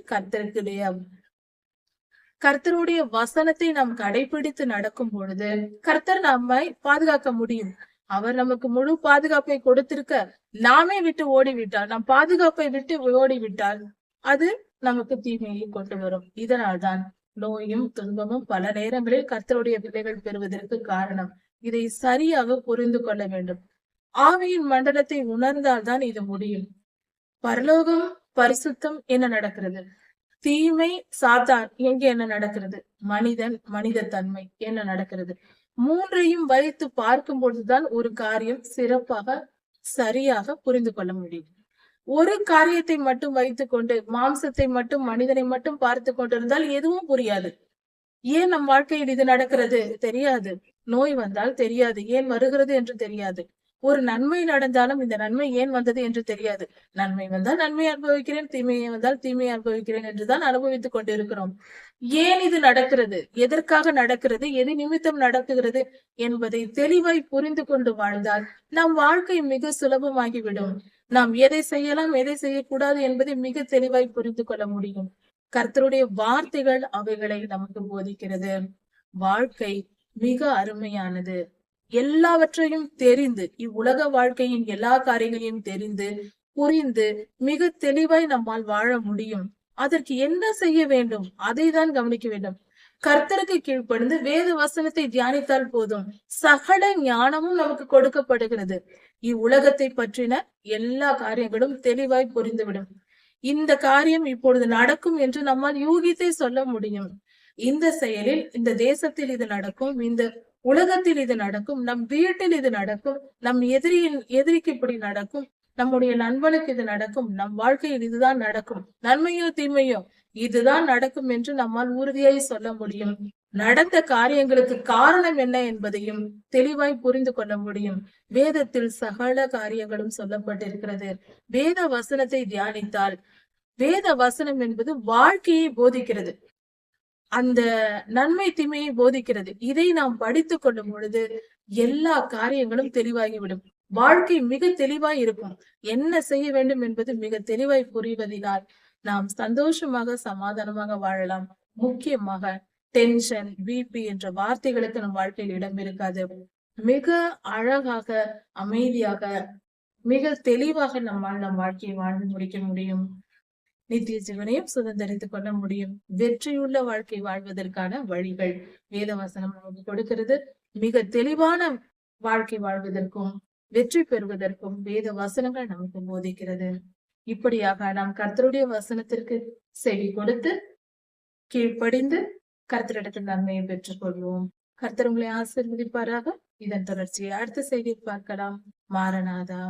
கர்த்தருடைய வசனத்தை நாம் கடைபிடித்து நடக்கும் பொழுது கர்த்தர் நம்மை பாதுகாக்க முடியும். அவர் நமக்கு முழு பாதுகாப்பை கொடுத்திருக்க நாமே விட்டு ஓடிவிட்டால், நம் பாதுகாப்பை விட்டு ஓடிவிட்டால் அது நமக்கு தீமையை கொண்டு வரும். இதனால்தான் நோயும் துன்பமும் பல நேரங்களில் கர்த்தருடைய பிள்ளைகள் பெறுவதற்கு காரணம். இதை சரியாக புரிந்து கொள்ள வேண்டும். ஆவியின் மண்டலத்தை உணர்ந்தால்தான் இது முடியும். பரலோகம் பரிசுத்தம் என்ன நடக்கிறது? தீமை சாத்தான் எங்கே என்ன நடக்கிறது? மனிதன் மனித தன்மை என்ன நடக்கிறது? மூன்றையும் வைத்து பார்க்கும் பொழுதுதான் ஒரு காரியம் சிறப்பாக சரியாக புரிந்து கொள்ள முடியும். ஒரு காரியத்தை மட்டும் வைத்துக் கொண்டு, மாம்சத்தை மட்டும், மனிதனை மட்டும் பார்த்து கொண்டிருந்தால் எதுவும் புரியாது. ஏன் நம் வாழ்க்கையில் இது நடக்கிறது தெரியாது. நோய் வந்தால் தெரியாது, ஏன் வருகிறது என்று தெரியாது. ஒரு நன்மை நடந்தாலும் இந்த நன்மை ஏன் வந்தது என்று தெரியாது. நன்மை வந்தால் நன்மை அனுபவிக்கிறேன், தீமையை வந்தால் தீமையை அனுபவிக்கிறேன் என்றுதான் அனுபவித்துக் கொண்டிருக்கிறோம். ஏன் இது நடக்கிறது, எதற்காக நடக்கிறது, எது நிமித்தம் நடக்குகிறது என்பதை தெளிவாய் புரிந்து கொண்டு வாழ்ந்தால் நம் வாழ்க்கை மிக சுலபமாகிவிடும். நாம் எதை செய்யலாம், எதை செய்யக்கூடாது என்பதை மிக தெளிவாய் புரிந்து கொள்ள முடியும். கர்த்தருடைய வார்த்தைகள் அவைகளை நமக்கு போதிக்கிறது. வாழ்க்கை மிக அருமையானது. எல்லாவற்றையும் தெரிந்து, இவ்வுலக வாழ்க்கையின் எல்லா காரியங்களையும் தெரிந்து புரிந்து மிக தெளிவாய் நம்மால் வாழ முடியும். அதற்கு என்ன செய்ய வேண்டும், அதை தான் கவனிக்க வேண்டும். கர்த்தருக்கு கீழ்ப்படிந்து வேத வசனத்தை தியானித்தால் போதும், சகல ஞானமும் நமக்கு கொடுக்கப்படுகிறது. இவ்வுலகத்தை பற்றின எல்லா காரியங்களும் தெளிவாய் புரிந்துவிடும். இந்த காரியம் இப்பொழுது நடக்கும் என்று நம்மால் யூகித்தே சொல்ல முடியும். இந்த செயலில், இந்த தேசத்தில் இது நடக்கும், இந்த உலகத்தில் இது நடக்கும், நம் வீட்டில் இது நடக்கும், நம் எதிரிக்கு இப்படி நடக்கும், நம்முடைய நண்பனுக்கு இது நடக்கும், நம் வாழ்க்கையில் இதுதான் நடக்கும், நன்மையோ தீமையோ இதுதான் நடக்கும் என்று நம்மால் உறுதியாய் சொல்ல முடியும். நடந்த காரியங்களுக்கு காரணம் என்ன என்பதையும் தெளிவாய் புரிந்து கொள்ள முடியும். வேதத்தில் சகல காரியங்களும் சொல்லப்பட்டிருக்கிறது. வேத வசனத்தை தியானித்தால், வேத வசனம் என்பது வாழ்க்கையை போதிக்கிறது, அந்த நன்மை தீமையை போதிக்கிறது. இதை நாம் படித்துக் கொள்ளும் பொழுது எல்லா காரியங்களும் தெளிவாகிவிடும். வாழ்க்கை மிக தெளிவாய் இருக்கும். என்ன செய்ய வேண்டும் என்பது மிக தெளிவாய் புரிவதினால் நாம் சந்தோஷமாக சமாதானமாக வாழலாம். முக்கியமாக டென்ஷன், பிபி என்ற வார்த்தைகளுக்கு நம் வாழ்க்கையில் இடம் இருக்காது. மிக அழகாக, அமைதியாக, மிக தெளிவாக நம்மால் நம் வாழ்க்கையை வாழ்ந்து முடிக்க முடியும். நித்திய ஜீவனையும் சுதந்திரித்துக் கொள்ள முடியும். வெற்றியுள்ள வாழ்க்கை வாழ்வதற்கான வழிகள் வேதவசனம் நமக்கு கொடுக்கிறது. மிக தெளிவான வாழ்க்கை வாழ்வதற்கும் வெற்றி பெறுவதற்கும் வேத வசனங்கள் நமக்கு போதிக்கிறது. இப்படியாக நாம் கர்த்தருடைய வசனத்திற்கு செவி கொடுத்து கீழ்ப்படிந்து கர்த்தரிடத்தில் நன்மையை பெற்றுக் கொள்வோம். கர்த்தர் உங்களை ஆசீர்வதிப்பாராக. இதன் தொடர்ச்சியை அடுத்த செய்தியில் பார்க்கலாம். மாரநாதா.